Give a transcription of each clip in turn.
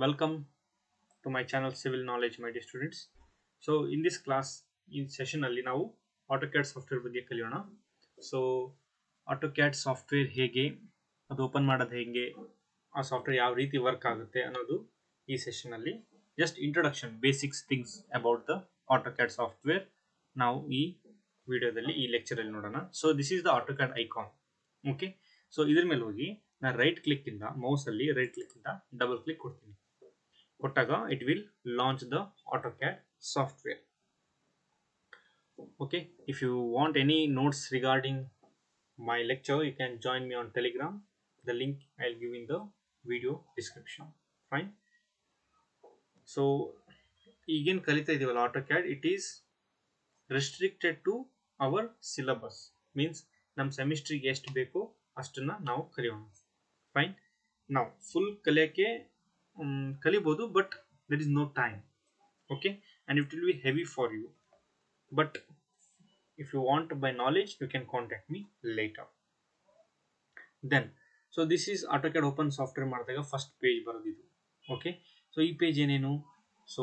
welcome to my channel Civil Knowledge, my dear students. So in this class, in session ಅಲ್ಲಿ ನಾವು AutoCAD software ಬಗ್ಗೆ ಕಲಿಯೋಣ. So AutoCAD software ಹೇಗೆ, ಅದು open ಮಾಡೋದು ಹೇಗೆ, ಆ ಸಾಫ್ಟ್ವೇರ್ ಯಾವ ರೀತಿ ವರ್ಕ್ ಆಗುತ್ತೆ ಅನ್ನೋದು ಈ ಸೆಷನ್ ಅಲ್ಲಿ just introduction, basics things about the AutoCAD software ನಾವು ಈ ವಿಡಿಯೋದಲ್ಲಿ ಈ ಲೆಕ್ಚರ್ ಅಲ್ಲಿ ನೋಡೋಣ. So this is the AutoCAD icon. Okay, so ಇದ್ರ ಮೇಲೆ ಹೋಗಿ ನಾನು ರೈಟ್ ಕ್ಲಿಕ್ ಇಂದ ಮೌಸ್ ಅಲ್ಲಿ ರೈಟ್ ಕ್ಲಿಕ್ ಇಂದ ಡಬಲ್ ಕ್ಲಿಕ್ ಕೊಡ್ತೀನಿ. ಕೊಟ್ಟಾಗ it will launch the AutoCAD software. Okay, if you want any notes regarding my lecture, you can join me on Telegram. The link I'll give in the video description. Fine. So again kalita idivalla AutoCAD, it is restricted to our syllabus. Means nam semester ge ಎಷ್ಟು ಬೇಕು ಅಷ್ಟನ್ನ ನಾವು ಕಲಿಯೋಣ. Fine. Now full ಕಲಿಯಕ್ಕೆ ಕಲಿಬಹುದು, but there is no time. Okay, and it will be heavy for you. But if you want by knowledge, you can contact me later. Then so this is AutoCAD open software ಮಾಡಿದಾಗ first page ಬರೋದಿದು. Okay, so ಈ page ಏನೇನು, so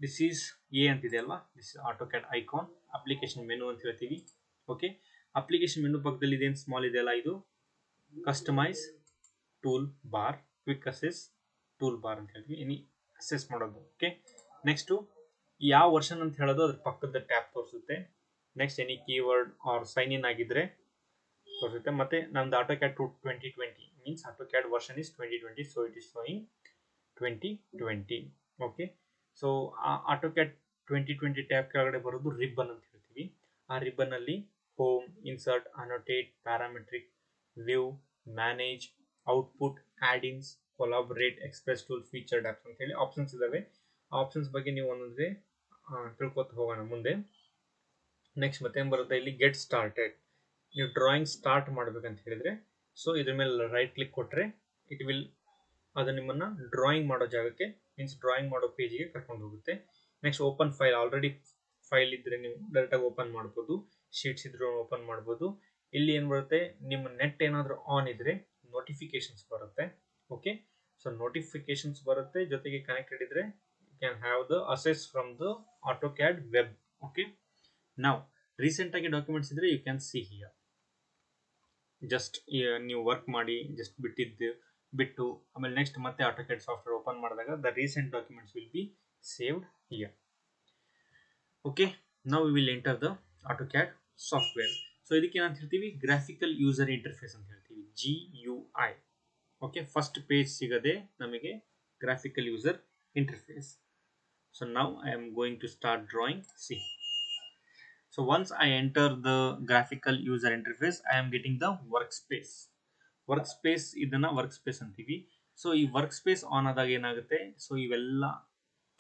this is A ಅಂತಿದೆ ಅಲ್ವಾ, this AutoCAD icon, application menu ಅಂತ ಹೇಳ್ತೀವಿ. Okay, application menu ಪಕ್ಕದಲ್ಲಿ ಇದೇನು small ಇದೆ ಅಲ್ಲ, ಇದು customize toolbar, quick access toolbar ಅಂತ ಹೇಳ್ತೀವಿ, ಎನಿ ಅಸೆಸ್ ಮಾಡೋದು. ಓಕೆ, ನೆಕ್ಸ್ಟು ಯಾವ ವರ್ಷನ್ ಅಂತ ಹೇಳೋದು ಅದ್ರ ಪಕ್ಕದ ಟ್ಯಾಬ್ ತೋರಿಸುತ್ತೆ. Next any keyword or sign in ಆಗಿದ್ರೆ ತೋರಿಸುತ್ತೆ. ಮತ್ತೆ ನಮ್ದು AutoCAD 2020 means AutoCAD version is 2020, so it is showing 2020. Okay, so ಆ AutoCAD 2020 ಟ್ಯಾಬ್ ಕೆಳಗಡೆ ಬರೋದು ರಿಬ್ಬನ್ ಅಂತ ಹೇಳ್ತೀವಿ. ಆ ರಿಬ್ಬನ್ ಅಲ್ಲಿ home, insert, annotate, parametric, view, manage, output, ಆಡ್-ಇನ್ಸ್, collaborate, express tool, featured apps ಅಂತ ಹೇಳಿ ಆಪ್ಷನ್ಸ್ ಇದಾವೆ. ಆಪ್ಷನ್ಸ್ ಬಗ್ಗೆ ನೀವು ಒಂದೊಂದೇ ತಿಳ್ಕೊತ ಹೋಗೋಣ ಮುಂದೆ. ನೆಕ್ಸ್ಟ್ ಮತ್ತೇನು ಬರುತ್ತೆ ಇಲ್ಲಿ, ಗೆಟ್ ಸ್ಟಾರ್ಟೆಡ್. ನೀವು ಡ್ರಾಯಿಂಗ್ ಸ್ಟಾರ್ಟ್ ಮಾಡ್ಬೇಕಂತ ಹೇಳಿದ್ರೆ ಸೊ ಇದ್ರ ಮೇಲೆ ರೈಟ್ ಕ್ಲಿಕ್ ಕೊಟ್ಟರೆ ಇಟ್ ವಿಲ್ ಅದು ನಿಮ್ಮನ್ನ ಡ್ರಾಯಿಂಗ್ ಮಾಡೋ ಜಾಗಕ್ಕೆ, ಮೀನ್ಸ್ ಡ್ರಾಯಿಂಗ್ ಮಾಡೋ ಪೇಜಿಗೆ ಕರ್ಕೊಂಡು ಹೋಗುತ್ತೆ. Next open file, already file ಇದ್ರೆ ನೀವು ಡೈರೆಕ್ಟಾಗಿ ಓಪನ್ ಮಾಡ್ಬೋದು, ಶೀಟ್ಸ್ ಇದ್ರೂ ಓಪನ್ ಮಾಡ್ಬೋದು. ಇಲ್ಲಿ ಏನು ಬರುತ್ತೆ, ನಿಮ್ಮ ನೆಟ್ ಏನಾದರೂ ಆನ್ ಇದ್ರೆ ನೋಟಿಫಿಕೇಶನ್ಸ್ ಬರುತ್ತೆ. ಓಕೆ, ಸೊ ನೋಟಿಫಿಕೇಶನ್ಸ್ ಬರುತ್ತೆ, ಜೊತೆಗೆ ಕನೆಕ್ಟೆಡ್ ಇದ್ರೆ can have the access from the AutoCAD web. Okay, now recent ಆಗಿ ಡಾಕ್ಯುಮೆಂಟ್ಸ್ ಇದ್ರೆ you can see here. Just ನೀವು ವರ್ಕ್ ಮಾಡಿ ಜಸ್ಟ್ ಬಿಟ್ಟು ಆಮೇಲೆ ನೆಕ್ಸ್ಟ್ ಮತ್ತೆ AutoCAD ಸಾಫ್ಟ್ವೇರ್ ಓಪನ್ ಮಾಡಿದಾಗ the recent documents will be saved here. Okay, now we will enter the AutoCAD software. So ಇದಕ್ಕೆ ಏನಂತ ಹೇಳ್ತೀವಿ, ಗ್ರಾಫಿಕಲ್ ಯೂಸರ್ ಇಂಟರ್ಫೇಸ್ ಅಂತ ಹೇಳ್ತೀವಿ, GUI. ಓಕೆ, ಫಸ್ಟ್ ಪೇಜ್ ಸಿಗದೆ ನಮಗೆ graphical user interface. So now I am going to start drawing. See, so once I enter the graphical user interface, I am getting the workspace ಇದನ್ನ workspace ಅಂತೀವಿ. So ಈ workspace on ಆದಾಗ ಏನಾಗುತ್ತೆ, so ಇವೆಲ್ಲ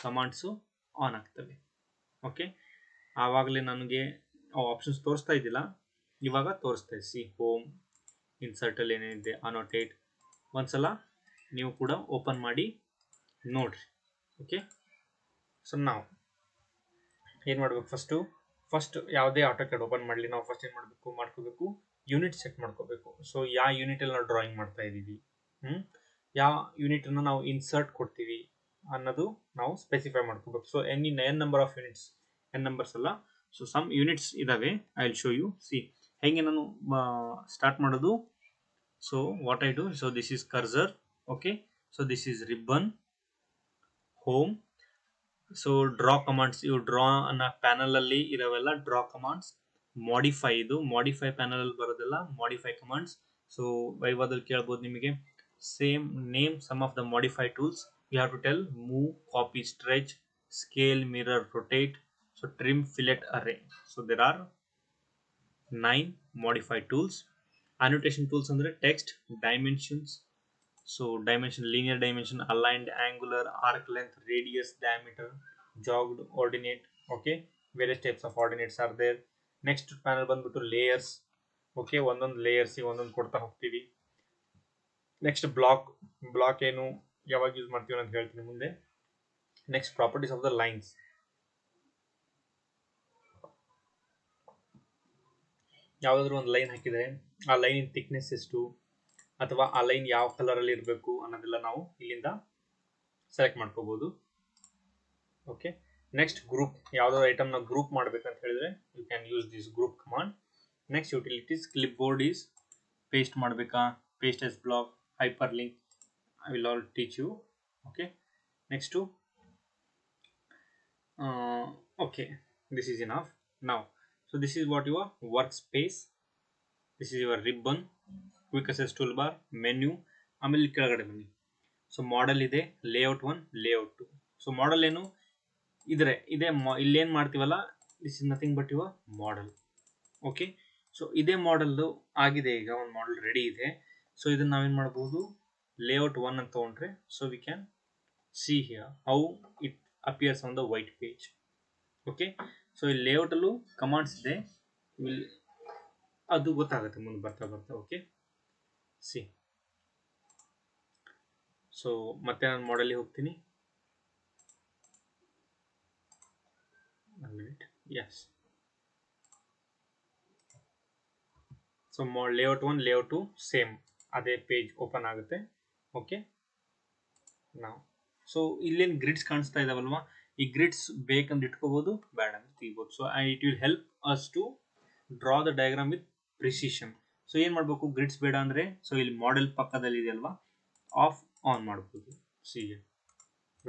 ಕಮಾಂಡ್ಸು on ಆಗ್ತವೆ. Okay, ಆವಾಗಲೇ ನನಗೆ options ತೋರಿಸ್ತಾ ಇದ್ದಿಲ್ಲ, ಇವಾಗ ತೋರಿಸ್ತಾ ಇದೆ. ಸಿ, ಹೋಮ್, ಇನ್ಸರ್ಟಲ್ಲಿ ಏನೇನಿದೆ, ಅನೋಟೇಟ್. ಒಂದ್ಸಲ ನೀವು ಕೂಡ ಓಪನ್ ಮಾಡಿ ನೋಡ್ರಿ. ಓಕೆ, ಸೊ ನಾವು ಏನು ಮಾಡಬೇಕು, ಫಸ್ಟ್ ಯಾವುದೇ AutoCAD ಓಪನ್ ಮಾಡಲಿ, ನಾವು ಫಸ್ಟ್ ಏನು ಮಾಡ್ಕೋಬೇಕು, ಯೂನಿಟ್ ಸೆಟ್ ಮಾಡ್ಕೋಬೇಕು. ಸೊ ಯಾವ ಯೂನಿಟಲ್ಲಿ ನಾವು ಡ್ರಾಯಿಂಗ್ ಮಾಡ್ತಾ ಇದ್ದೀವಿ, ಯಾವ ಯೂನಿಟನ್ನು ನಾವು ಇನ್ಸರ್ಟ್ ಕೊಡ್ತೀವಿ ಅನ್ನೋದು ನಾವು ಸ್ಪೆಸಿಫೈ ಮಾಡ್ಕೋಬೇಕು. So N number of units, N numbers ಅಲ್ಲ, ಸೊ ಸಮ್ ಯೂನಿಟ್ಸ್ ಇದಾವೆ. I will show you. See, ಹೇಗೆ ನಾನು ಸ್ಟಾರ್ಟ್ ಮಾಡೋದು. So what I do, so this is cursor. Okay, so this is ribbon, home. So draw commands, ಇವು draw ಅನ್ನೋ panel ಅಲ್ಲಿ ಇರೋವೆಲ್ಲ draw commands. Modify, ಇದು modify panel ಅಲ್ಲಿ ಬರೋದೆಲ್ಲ ಮಾಡಿಫೈ ಕಮಾಂಡ್ಸ್. ಸೊ ವೈವಾದಲ್ಲಿ ಕೇಳ್ಬೋದು ನಿಮಗೆ, same name some of the modify tools. You have to tell move, copy, stretch, scale, mirror, rotate, so trim, fillet, array. So there are 9 modify tools. Annotation tools ಅಂದ್ರೆ text, dimensions. So dimension, linear dimension, aligned, angular, arc length, radius, diameter, jogged, ordinate. Okay, various types of ordinates are there. Next panel ಬಂದ್ಬಿಟ್ಟು layers. Okay, ಒಂದೊಂದು layers ಒಂದೊಂದು ಕೊಡ್ತಾ ಹೋಗ್ತೀವಿ. Next block ಏನು ಯಾವಾಗ use ಮಾಡ್ತೀವಿ ಅಂತ ಹೇಳ್ತೀನಿ ಮುಂದೆ. Next properties of the lines. ಯಾವುದಾದ್ರೂ ಒಂದು ಲೈನ್ ಹಾಕಿದರೆ ಆ ಲೈನ್ ಥಿಕ್ನೆಸ್ ಎಷ್ಟು, ಅಥವಾ ಆ ಲೈನ್ ಯಾವ ಕಲರ್ ಅಲ್ಲಿ ಇರಬೇಕು ಅನ್ನೋದೆಲ್ಲ ನಾವು ಇಲ್ಲಿಂದ ಸೆಲೆಕ್ಟ್ ಮಾಡ್ಕೋಬಹುದು. ಓಕೆ, ನೆಕ್ಸ್ಟ್ ಗ್ರೂಪ್, ಯಾವುದಾದ್ರು ಐಟಮ್ ನ ಗ್ರೂಪ್ ಮಾಡ್ಬೇಕಂತ ಹೇಳಿದ್ರೆ you can use this group command. Next utilities, clipboard is paste ಮಾಡಬೇಕಾ, paste as block, hyperlink, I will all teach you. Okay, next okay, this is enough now. So this is what your workspace, this is your ribbon, quick access toolbar, menu. ಆಮೇಲೆ ಕೆಳಗಡೆ ಬನ್ನಿ. So model ಇದೆ, layout 1, layout 2. So model ಏನು ಇದ್ರೆ ಇದೆ, ಇಲ್ಲೇನು ಮಾಡ್ತೀವಲ್ಲ, this is nothing but your model. Okay, so ಇದೇ ಮಾಡೆಲ್ ಆಗಿದೆ, ಈಗ ಒಂದು ಮಾಡೆಲ್ ರೆಡಿ ಇದೆ. ಸೊ ಇದನ್ನ ನಾವೇನು ಮಾಡ್ಬೋದು, ಲೇಔಟ್ 1 ಅಂತ ತಗೊಂಡ್ರೆ, so we can see here how it appears on the white page. Okay, so ಈ ಲೇಔಟ್ ಅಲ್ಲೂ ಕಮಾಂಡ್ಸ್ ಇದೆ, ಅದು ಗೊತ್ತಾಗುತ್ತೆ ಮುಂದೆ ಬರ್ತಾ ಬರ್ತಾ. Okay, C. ಸೊ ಮತ್ತೆ ನಾನು ಮಾಡೆಲ್ ಹೋಗ್ತೀನಿ. Yes, so layout 1, layout 2 same ಅದೇ ಪೇಜ್ ಓಪನ್ ಆಗುತ್ತೆ. ಓಕೆ, ನಾವು ಸೊ ಇಲ್ಲೇನು ಗ್ರಿಡ್ಸ್ ಕಾಣಿಸ್ತಾ ಇದಾವಲ್ವಾ, ಈ ಗ್ರಿಡ್ಸ್ ಬೇಕಂದ್ರೆ ಇಟ್ಕೋಬಹುದು, ಬೇಡ ಅಂತ ತೆಗಿಬಹುದು. So it will help us to draw the diagram with precision. So ಏನ್ ಮಾಡಬೇಕು, ಗ್ರಿಡ್ಸ್ ಬೇಡ ಅಂದ್ರೆ, ಸೊ ಇಲ್ಲಿ ಮಾಡೆಲ್ ಪಕ್ಕದಲ್ಲಿ ಇದೆಯಲ್ವಾ, ಆಫ್ ಆನ್ ಮಾಡ್ಬೋದು. See,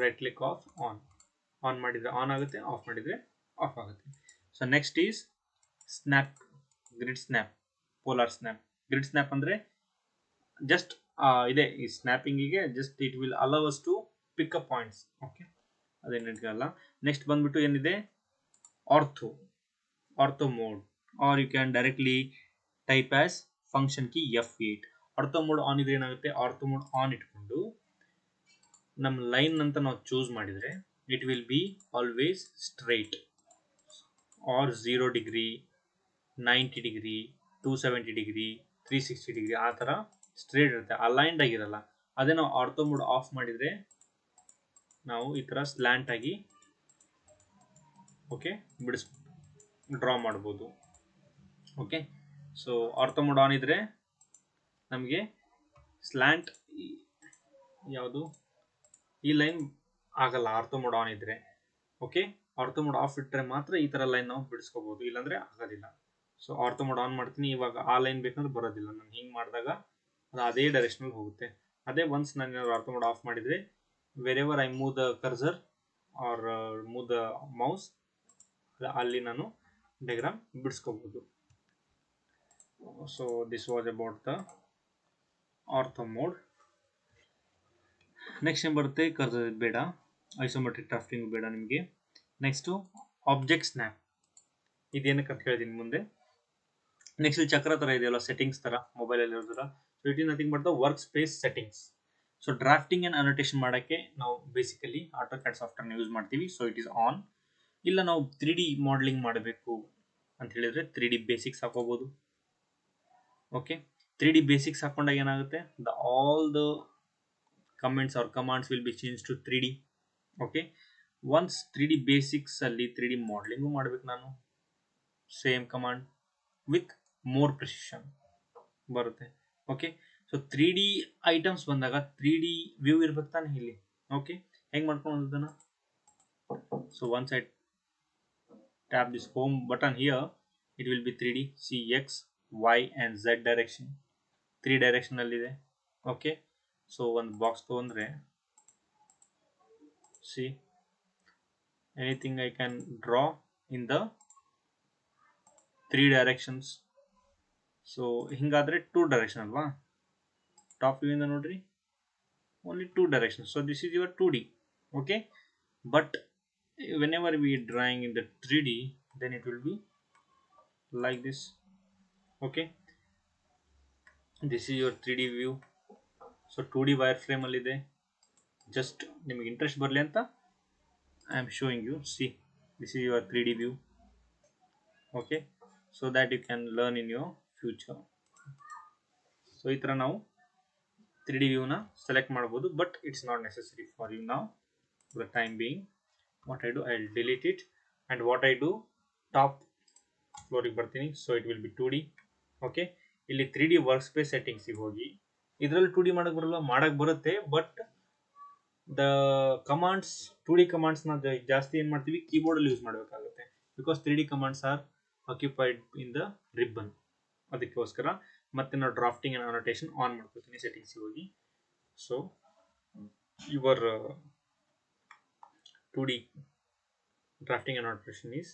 right click, off on. On ಮಾಡಿದ್ರೆ ಆನ್ ಆಗುತ್ತೆ, ಆಫ್ ಮಾಡಿದ್ರೆ ಆಫ್ ಆಗುತ್ತೆ. So next is snap, grid snap, polar snap. Grid snap ಅಂದ್ರೆ ಜಸ್ಟ್ ಇದೆ ಈ ಸ್ನ್ಯಾಪಿಂಗಿಗೆ, just it will allow us to pick up points. Okay, ಅದೇನಿಲ್ಲ. ನೆಕ್ಸ್ಟ್ ಬಂದ್ಬಿಟ್ಟು ಏನಿದೆ, ortho mode, or you can directly type as function key F8. Ortho mode on ಇದ್ರೆ ಏನಾಗುತ್ತೆ, ortho mode on ಇಟ್ಕೊಂಡು ನಮ್ಮ ಲೈನ್ ಅಂತ ನಾವು ಚೂಸ್ ಮಾಡಿದ್ರೆ it will be always straight, or 0 degree, 90 degree, 270 degree, 360 degree, ಆ ಥರ ಸ್ಟ್ರೇಟ್ ಇರುತ್ತೆ, ಅಲೈನ್ಡ್ ಆಗಿರಲ್ಲ. ಅದೇ ನಾವು ಆರ್ಥೋ ಮೋಡ್ ಆಫ್ ಮಾಡಿದ್ರೆ ನಾವು ಈ ಥರ ಸ್ಲ್ಯಾಂಟ್ ಆಗಿ ಓಕೆ ಡ್ರಾ ಮಾಡ್ಬೋದು. Okay, so ortho mode on ಇದ್ರೆ ನಮಗೆ ಸ್ಲ್ಯಾಂಟ್ ಯಾವುದು ಈ ಲೈನ್ ಆಗಲ್ಲ, ಆರ್ಥೋ ಮೋಡ್ ಆನ್ ಇದ್ರೆ. ಓಕೆ, ಆರ್ಥೋ ಮೋಡ್ ಆಫ್ ಇಟ್ಟರೆ ಮಾತ್ರ ಈ ಥರ ಲೈನ್ ನಾವು ಬಿಡಿಸ್ಕೋಬಹುದು, ಇಲ್ಲಾಂದ್ರೆ ಆಗೋದಿಲ್ಲ. ಸೊ ಆರ್ಥೋ ಮೋಡ್ ಆನ್ ಮಾಡ್ತೀನಿ, ಇವಾಗ ಆ ಲೈನ್ ಬೇಕಂದ್ರೆ ಬರೋದಿಲ್ಲ, ನಾನು ಹಿಂಗೆ ಮಾಡಿದಾಗ ಅದು ಅದೇ ಡೈರೆಕ್ಷನಲ್ಲಿ ಹೋಗುತ್ತೆ. ಅದೇ ಒನ್ಸ್ ನಾನು ಆರ್ಥೋ ಮೋಡ್ ಆಫ್ ಮಾಡಿದರೆ wherever I move the cursor or move the mouse, ಅಲ್ಲಿ ನಾನು ಡಯಾಗ್ರಾಮ್ ಬಿಡಿಸ್ಕೋಬಹುದು. So this was about the ortho mode. Next ಏನು ಬರುತ್ತೆ, ಕರ್ಸರ್ ಬೇಡ, ಐಸೋಮೆಟ್ರಿಕ್ ಡ್ರಾಫ್ಟಿಂಗ್ ಬೇಡ ನಿಮಗೆ. ನೆಕ್ಸ್ಟು ಆಬ್ಜೆಕ್ಟ್ ಸ್ನ್ಯಾಪ್, ಇದೇನಕ್ಕೆ ಅಂತ ಹೇಳ್ತೀನಿ ಮುಂದೆ. ನೆಕ್ಸ್ಟ್ ಚಕ್ರ ಥರ ಇದೆಯಲ್ಲ, ಸೆಟ್ಟಿಂಗ್ಸ್ ಥರ ಮೊಬೈಲಲ್ಲಿ ಇರೋದ್ರ. So it is nothing but the workspace settings. So drafting and annotation ಮಾಡೋಕ್ಕೆ ನಾವು ಬೇಸಿಕಲಿ ಆಟೋಕ್ಯಾಡ್ ಸಾಫ್ಟ್ವೇರ್ನ ಯೂಸ್ ಮಾಡ್ತೀವಿ. So it is on. ಇಲ್ಲ ನಾವು 3D ಮಾಡಲಿಂಗ್ ಮಾಡಬೇಕು ಅಂತ ಹೇಳಿದ್ರೆ 3D ಬೇಸಿಕ್ಸ್ ಹಾಕೋಬಹುದು. ಓಕೆ, 3D ಬೇಸಿಕ್ಸ್ ಹಾಕೊಂಡಾಗ ಏನಾಗುತ್ತೆ, all the comments or commands will be change to 3D. Okay, once 3D basics ಅಲ್ಲಿ 3D ಮಾಡಲಿಂಗು ಮಾಡ್ಬೇಕು ನಾನು, same command with more precision ಬರುತ್ತೆ. ಓಕೆ, ಸೊ 3D ಐಟಮ್ಸ್ ಬಂದಾಗ 3D ವ್ಯೂ ಇರ್ಬೇಕು ತಾನೆ ಇಲ್ಲಿ. ಓಕೆ, ಹೆಂಗೆ ಮಾಡ್ಕೊಂಡು ಅದನ್ನ, so once I tap this home button here, it will be 3D. See X, Y and Z direction, 3 direction ಅಲ್ಲಿ ಇದೆ. ಓಕೆ, ಸೊ ಒಂದು ಬಾಕ್ಸ್ ತಗೊಂಡ್ರೆ see anything I can draw in the 3 directions. So ಹಿಂಗಾದ್ರೆ 2 direction ಅಲ್ವಾ, top view ಇಂದ ನೋಡ್ರಿ, only 2 directions. So this is your 2D. Okay, but whenever we are drawing in the 3D, then it will be like this. Okay, this is your 3D view. So 2D wireframe ಅಲ್ಲಿ ಇದೆ, just ನಿಮಗೆ interest ಬರಲಿ ಅಂತ I am showing you. See, this is your 3D view. Okay, so that you can learn in your future. So ಈ ಥರ ನಾವು 3D view ನ select ಮಾಡಬಹುದು, but it's not necessary for you now for the time being. What I do, I'll delete it, and what I do, top floor ಗೆ ಬರ್ತೀನಿ. So it will B 2D. Okay, ಇಲ್ಲಿ 3D work space ಸೆಟ್ಟಿಂಗ್ಸಿಗೆ ಹೋಗಿ, ಇದರಲ್ಲಿ 2D ಮಾಡಕ್ಕೆ ಬರಲ್ಲ, ಮಾಡಕ್ಕೆ ಬರುತ್ತೆ, but the commands 2D commands na ಜಾಸ್ತಿ ಏನು ಮಾಡ್ತೀವಿ ಕೀಬೋರ್ಡ್ ಅಲ್ಲಿ ಯೂಸ್ ಮಾಡಬೇಕಾಗುತ್ತೆ because 3D commands are occupied in the ribbon. ಅದಕ್ಕೋಸ್ಕರ ಮತ್ತೆ ನಾವು ಡ್ರಾಫ್ಟಿಂಗ್ ಅಂಡ್ ಅನೋಟೇಷನ್ ಆನ್ ಮಾಡ್ಕೊತೀನಿ ಸೆಟ್ಟಿಂಗ್ಸ್ ಹೋಗಿ. So your 2D drafting and annotation is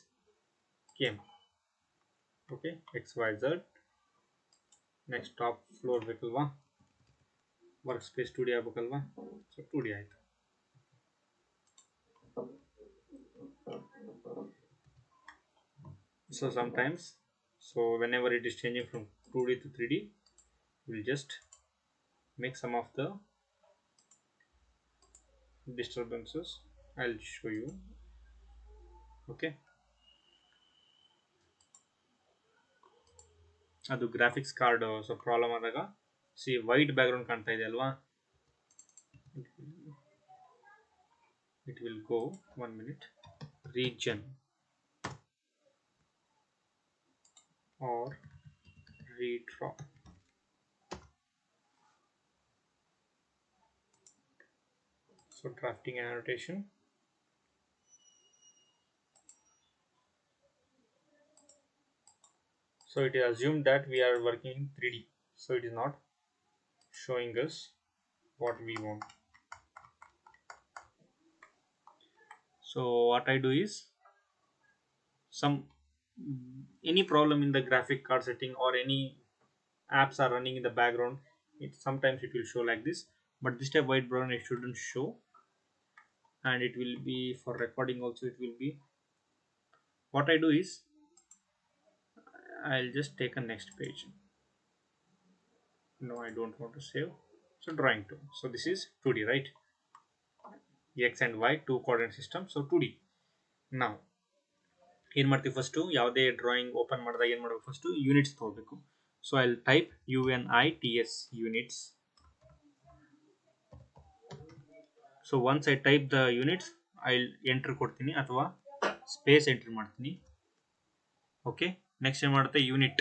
came. Okay, XYZ. Next top floor ಬೇಕಲ್ವಾ, ವರ್ಕ್ ಸ್ಪೇಸ್ 2D ಆಗಬೇಕಲ್ವಾ, so 2D ಆಯಿತು. So sometimes, so whenever it is changing from 2D to 3D, we'll just make some of the disturbances. I'll show you. Okay, ಅದು graphics card so problem ಆದಾಗ C white background ಕಾಣ್ತಾ ಇದೆ ಅಲ್ವಾ, it will go 1 minute, region or redraw. So drafting and annotation. So it is assumed that we are working in 3D, so it is not showing us what we want. So what I do is, some any problem in the graphic card setting or any apps are running in the background, sometimes it will show like this, but this type white background it shouldn't show, and it will be for recording also. It will be, what I do is, I'll just take a next page. No, I don't want to save. So drawing 2. So this is 2D, right? X and Y 2 coordinate system. So 2D. Now ಏನು ಮಾಡ್ತೀವಿ, first ಯಾವುದೇ drawing open ಮಾಡಿದಾಗ ಏನು ಮಾಡಬೇಕು, first units ತೊಗೋಬೇಕು. So I type UNITS units. So once I type the units, I enter ಕೊಡ್ತೀನಿ ಅಥವಾ space entry ಮಾಡ್ತೀನಿ. ಓಕೆ, ನೆಕ್ಸ್ಟ್ ಏನು ಮಾಡುತ್ತೆ, ಯೂನಿಟ್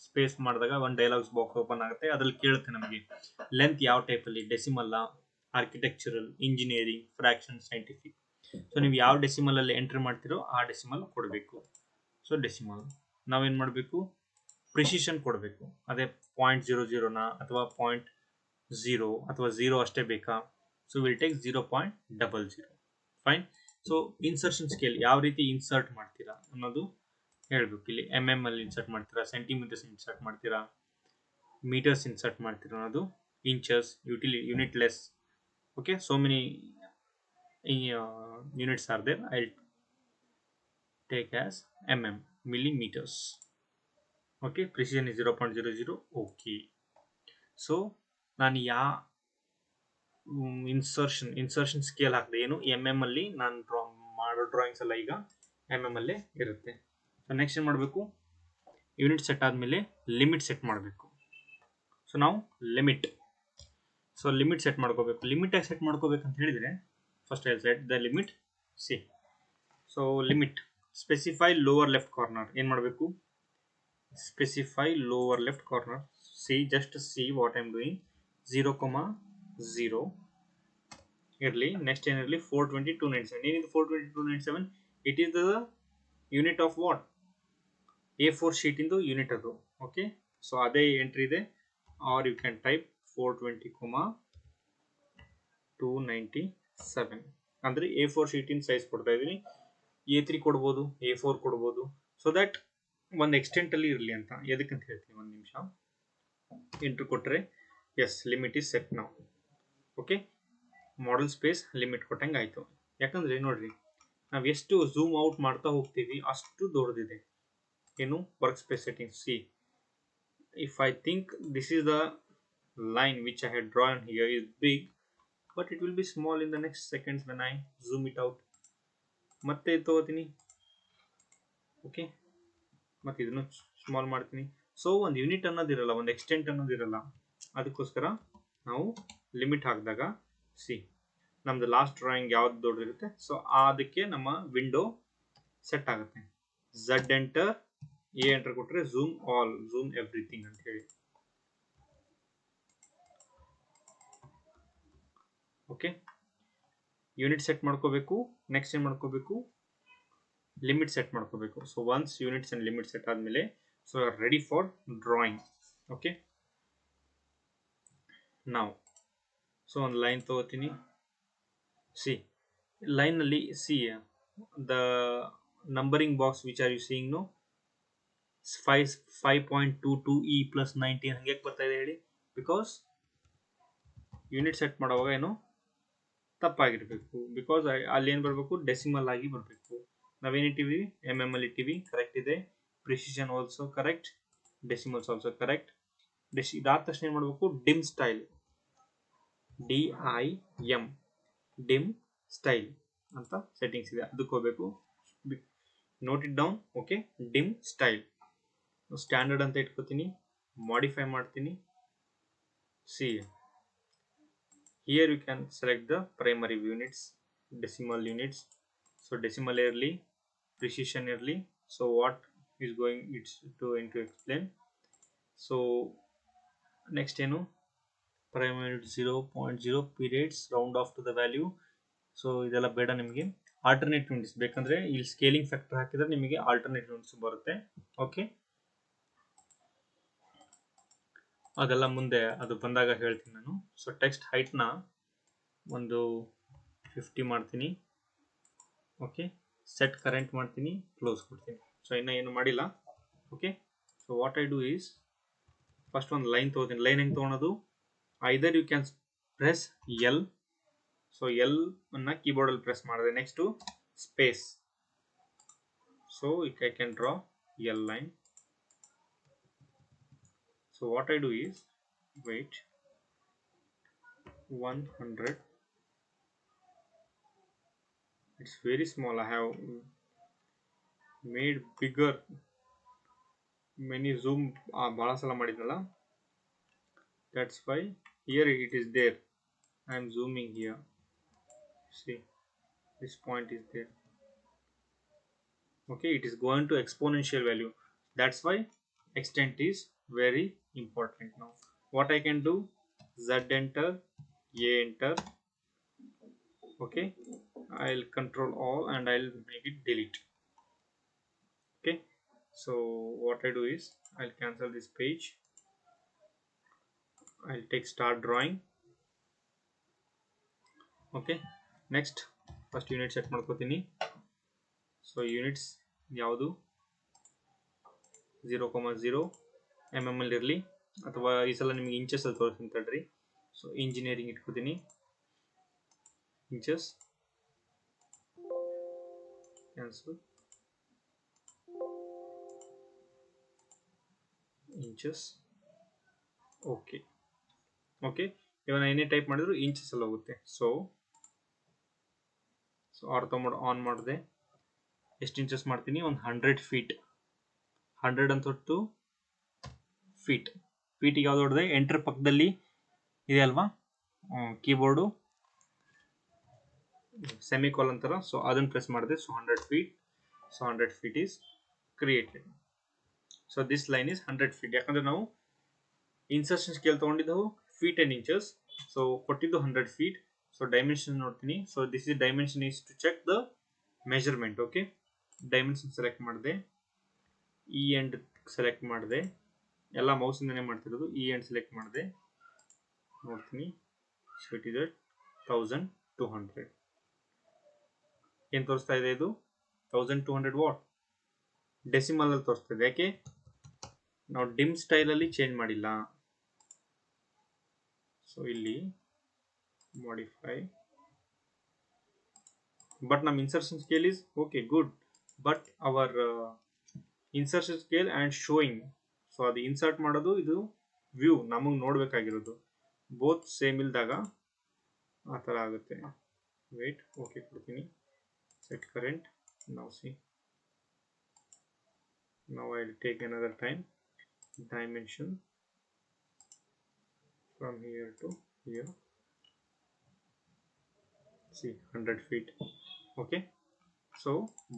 ಸ್ಪೇಸ್ ಮಾಡಿದಾಗ ಒಂದು ಡೈಲಾಗ್ಸ್ ಬಾಕ್ಸ್ ಓಪನ್ ಆಗುತ್ತೆ. ಅದ್ರಲ್ಲಿ ಕೇಳುತ್ತೆ ನಮಗೆ ಲೆಂತ್ ಯಾವ ಟೈಪಲ್ಲಿ, ಡೆಸಿಮಲ್ಲ, architectural, engineering, fraction, scientific. So ನೀವು ಯಾವ ಡೆಸಿಮಲ್ ಅಲ್ಲಿ ಎಂಟ್ರಿ ಮಾಡ್ತಿರೋ ಆ ಡೆಸಿಮಲ್ ಕೊಡಬೇಕು. ಸೊ ಡೆಸಿಮಲ್ ನಾವೇನು ಮಾಡಬೇಕು, ಪ್ರಿಸಿಷನ್ ಕೊಡಬೇಕು. ಅದೇ 0.00 ಅಥವಾ 0.0 ಅಥವಾ 0 ಅಷ್ಟೇ ಬೇಕಾ, so will take 0.00. Fine. So insertion scale ಯಾವ ರೀತಿ ಇನ್ಸರ್ಟ್ ಮಾಡ್ತೀರಾ ಅನ್ನೋದು ಹೇಳಬೇಕು. ಇಲ್ಲಿ MM ಅಲ್ಲಿ ಇನ್ಸರ್ಟ್ ಮಾಡ್ತೀರಾ, ಸೆಂಟಿಮೀಟರ್ಸ್ ಇನ್ಸರ್ಟ್ ಮಾಡ್ತೀರಾ, ಮೀಟರ್ಸ್ ಇನ್ಸರ್ಟ್ ಮಾಡ್ತೀರಾ ಅನ್ನೋದು, inches, unit less. Okay, so many units are there. I'll take as mm, millimeters. Okay, precision is 0.00. okay, so ನಾನು ಇನ್ಸರ್ಷನ್ ಸ್ಕೇಲ್ ಹಾಕಿದೆ, ಏನು MM ಅಲ್ಲಿ ನಾನು ಮಾಡೋ ಡ್ರಾಯಿಂಗ್ಸ್ ಎಲ್ಲ ಈಗ MM ಅಲ್ಲೇ ಇರುತ್ತೆ. ಸೊ ನೆಕ್ಸ್ಟ್ ಏನು ಮಾಡಬೇಕು, ಯೂನಿಟ್ ಸೆಟ್ ಆದಮೇಲೆ ಲಿಮಿಟ್ ಸೆಟ್ ಮಾಡಬೇಕು. ಸೊ ನಾವು ಲಿಮಿಟ್ ಸೆಟ್ ಮಾಡ್ಕೋಬೇಕು. ಲಿಮಿಟ್ ಆಗಿ ಸೆಟ್ ಮಾಡ್ಕೋಬೇಕು ಅಂತ ಹೇಳಿದರೆ, first I'll set the limit. See, so limit specify lower left corner. ಏನು ಮಾಡಬೇಕು, specify lower left corner. See, just see what I'm doing. 0,0 ಇರಲಿ. ನೆಕ್ಸ್ಟ್ ಏನಿರಲಿ, 420,297. ಏನಿದೆ 420,297? It is the unit of what, A4 sheet ಇಂದು unit ಅದು. Okay, so ಅದೇ entry ಇದೆ. Or you can type 420,297 ಅಂದರೆ A4 ಶೀಟಿನ ಸೈಜ್ ಕೊಡ್ತಾ ಇದ್ದೀನಿ. A3 ಕೊಡ್ಬೋದು, A4 ಕೊಡ್ಬೋದು, ಸೊ ದಟ್ ಒಂದು ಎಕ್ಸ್ಟೆಂಟಲ್ಲಿ ಇರಲಿ ಅಂತ. ಎದಕ್ಕಂತ ಹೇಳ್ತೀನಿ, ಒಂದು ನಿಮಿಷ. ಎಂಟ್ರಿ ಕೊಟ್ಟರೆ ಎಸ್, ಲಿಮಿಟ್ ಇಸ್ ಸೆಟ್ ನಾವು. ಓಕೆ, ಮಾಡೆಲ್ ಸ್ಪೇಸ್ ಲಿಮಿಟ್ ಕೊಟ್ಟಂಗೆ ಆಯಿತು. ಯಾಕಂದರೆ ನೋಡ್ರಿ, ನಾವು ಎಷ್ಟು ಝೂಮ್ ಔಟ್ ಮಾಡ್ತಾ ಹೋಗ್ತೀವಿ ಅಷ್ಟು ದೊಡ್ಡದಿದೆ. ಏನು work space settings. C, if I think this is the line which I had drawn here is big, but it will be small in the next seconds when I zoom it out. ಮತ್ತೆ ತಗೋತೀನಿ. Okay, ಮತ್ತೆ ಇದನ್ನು small ಮಾಡ್ತೀನಿ. So ಒಂದು unit ಅನ್ನೋದಿರಲ್ಲ, ಒಂದು extent ಅನ್ನೋದಿರಲ್ಲ. ಅದಕ್ಕೋಸ್ಕರ ನಾವು limit ಹಾಕಿದಾಗ, ಸಿ ನಮ್ದು ಲಾಸ್ಟ್ ಡ್ರಾಯಿಂಗ್ ಯಾವ್ದು ದೊಡ್ಡದಿರುತ್ತೆ, ಸೊ ಅದಕ್ಕೆ ನಮ್ಮ ವಿಂಡೋ ಸೆಟ್ ಆಗುತ್ತೆ. Z ಎಂಟರ್, A ಎಂಟರ್ ಕೊಟ್ಟರೆ ಝೂಮ್ ಆಲ್, ಝೂಮ್ ಎವ್ರಿಥಿಂಗ್ ಅಂತ ಹೇಳಿ. ಓಕೆ, ಯೂನಿಟ್ ಸೆಟ್ ಮಾಡ್ಕೋಬೇಕು. ನೆಕ್ಸ್ಟ್ ಏನು ಮಾಡ್ಕೋಬೇಕು, ಲಿಮಿಟ್ ಸೆಟ್ ಮಾಡ್ಕೋಬೇಕು. So once units and limit set ಆದಮೇಲೆ so ready for drawing. Okay, ನಾವು ಸೊ ಒಂದು ಲೈನ್ ತಗೋತೀನಿ. ಸಿ ಲೈನಲ್ಲಿ see the numbering box which are you seeing no 5.22 plus 19 ಹಂಗೆ ಬರ್ತಾ ಇದೆ ಹೇಳಿ. ಬಿಕಾಸ್ ಯೂನಿಟ್ ಸೆಟ್ ಮಾಡುವಾಗ ಏನು ತಪ್ಪಾಗಿರಬೇಕು. ಬಿಕಾಸ್ ಅಲ್ಲಿ ಏನು ಬರಬೇಕು, ಡೆಸಿಮಲ್ ಆಗಿ ಬರಬೇಕು. ನಾವೇನಿಟ್ಟಿವಿ, ಅಲ್ಲಿ ಇಟ್ಟಿವಿ, ಕರೆಕ್ಟ್ ಇದೆ. Precision also correct, decimals also correct. ಇದಾದ ತಕ್ಷಣ ಏನು ಮಾಡಬೇಕು, dim style, DIM dim style ಅಂತ ಸೆಟ್ಟಿಂಗ್ಸ್ ಇದೆ, ಅದಕ್ಕೆ ಹೋಗಬೇಕು. Note it down. Okay, dim style standard ಅಂತ ಇಟ್ಕೋತೀನಿ, ಮಾಡಿಫೈ ಮಾಡ್ತೀನಿ. C here you can select the primary units, decimal units. So decimal yearly, precision yearly. So what is going it's going to explain. So next primary unit 0.0 periods, round off to the value. So ಇದೆಲ್ಲ ಬೇಡ ನಿಮಗೆ. Alternate units ಬೇಕಂದ್ರೆ ಇಲ್ಲಿ scaling factor ಹಾಕಿದ್ರೆ ನಿಮಗೆ alternate units ಬರುತ್ತೆ. Okay, ಅದೆಲ್ಲ ಮುಂದೆ ಅದು ಬಂದಾಗ ಹೇಳ್ತೀನಿ ನಾನು. ಸೊ ಟೆಕ್ಸ್ಟ್ ಹೈಟ್ನ ಒಂದು 50 ಮಾಡ್ತೀನಿ. ಓಕೆ, ಸೆಟ್ ಕರೆಂಟ್ ಮಾಡ್ತೀನಿ, ಕ್ಲೋಸ್ ಕೊಡ್ತೀನಿ. ಸೊ ಇನ್ನೂ ಏನು ಮಾಡಿಲ್ಲ. Okay, so what I do is first ಒಂದು ಲೈನ್ ತೊಗೋತೀನಿ. ಲೈನ್ ಹೆಂಗೆ ತೊಗೊಳೋದು, either you can press L. So L ಅನ್ನ ಕೀಬೋರ್ಡಲ್ಲಿ ಪ್ರೆಸ್ ಮಾಡಿದೆ. Next space. So I can draw L line. So what I do is, wait, 100. It's very small. I have made bigger. Many zoom bhala sala madidnalla. That's why here it is there. I am zooming here. See, this point is there. Okay, it is going to exponential value. That's why extent is very important. Now what I can do, Z enter, A enter. Okay, I'll control all and I'll make it delete. Okay, so what I do is I'll cancel this page. I'll take start drawing. Okay, next first unit set ಮಾಡ್ಕೋತೀನಿ. So units ಯಾವುದು 0,0 ಅಲ್ಲಿ ಇರಲಿ, ಅಥವಾ ಈ ಸಲ ನಿಮಗೆ inches ಅಲ್ಲಿ ತೋರಿಸ್ತೀನಿ ತಡ್ರಿ. ಸೊ ಇಂಜಿನಿಯರಿಂಗ್ ಇಟ್ಕೋತೀನಿ, inches cancel, inches. Okay okay, ಇವಾಗ ಏನೇ ಟೈಪ್ ಮಾಡಿದ್ರು ಇಂಚಸ್ ಅಲ್ಲಿ ಹೋಗುತ್ತೆ. ಸೊ ಆರ್ಥೋ ಮೋಡ್ ಆನ್ ಮಾಡಿದೆ. ಎಷ್ಟು ಇಂಚಸ್ ಮಾಡ್ತೀನಿ, ಒಂದು 100 feet. 100 ಅಂತ ಹೊತ್ತು ಫೀಟ್. ಫೀಟಿಗೆ ಯಾವ್ದು ಹೊಡೆದೆ, ಎಂಟರ್ ಪಕ್ಕದಲ್ಲಿ ಇದೆ ಅಲ್ವಾ ಕೀಬೋರ್ಡು, ಸೆಮಿಕೋಲ್ ಅಂತಾರ. ಸೊ ಅದನ್ನು ಪ್ರೆಸ್ ಮಾಡಿದೆ. So 100 feet. So 100 feet is created. So this line is 100 feet. ಯಾಕಂದ್ರೆ ನಾವು ಇನ್ಸರ್ಷನ್ ಸ್ಕೇಲ್ ತಗೊಂಡಿದ್ದೆವು ಫೀಟ್ ಅಂಡ್ ಇಂಚಸ್. ಸೊ ಕೊಟ್ಟಿದ್ದು 100 feet. ಸೊ ಡೈಮೆನ್ಷನ್ ನೋಡ್ತೀನಿ. So this is dimension is to check the measurement. Okay, dimension select ಮಾಡಿದೆ, ಇ end select ಮಾಡಿದೆ. ಎಲ್ಲ ಮೌಸಿಂದನೇ ಮಾಡ್ತಿರೋದು. ಇ ಎಂಡ್ ಸೆಲೆಕ್ಟ್ ಮಾಡಿದೆ, ನೋಡ್ತೀನಿ. So it is 1200. ಏನು ತೋರಿಸ್ತಾ ಇದೆ ಇದು, 1200 ವಾಟ್. ಡೆಸಿಮಲ್ ಅಲ್ಲಿ ತೋರಿಸ್ತಾ ಇದೆ. ಯಾಕೆ, ನಾವು ಡಿಮ್ ಸ್ಟೈಲಲ್ಲಿ ಚೇಂಜ್ ಮಾಡಿಲ್ಲ. ಸೊ ಇಲ್ಲಿ modify, but ನಮ್ಮ insertion scale is okay, good, but our insertion scale and showing, so ಅದು ಇನ್ಸರ್ಟ್ ಮಾಡೋದು, ಇದು ವ್ಯೂ ನಮಗೆ ನೋಡಬೇಕಾಗಿರೋದು, ಬೋತ್ ಸೇಮ್ ಇಲ್ದಾಗ ಆ ಥರ ಆಗುತ್ತೆ. ವೇಟ್, ಓಕೆ ಕೊಡ್ತೀನಿ. Set current. ನಾವು ಸಿ, ನಾವು I will take another time. Dimension from here to here. See, 100 feet. Okay, so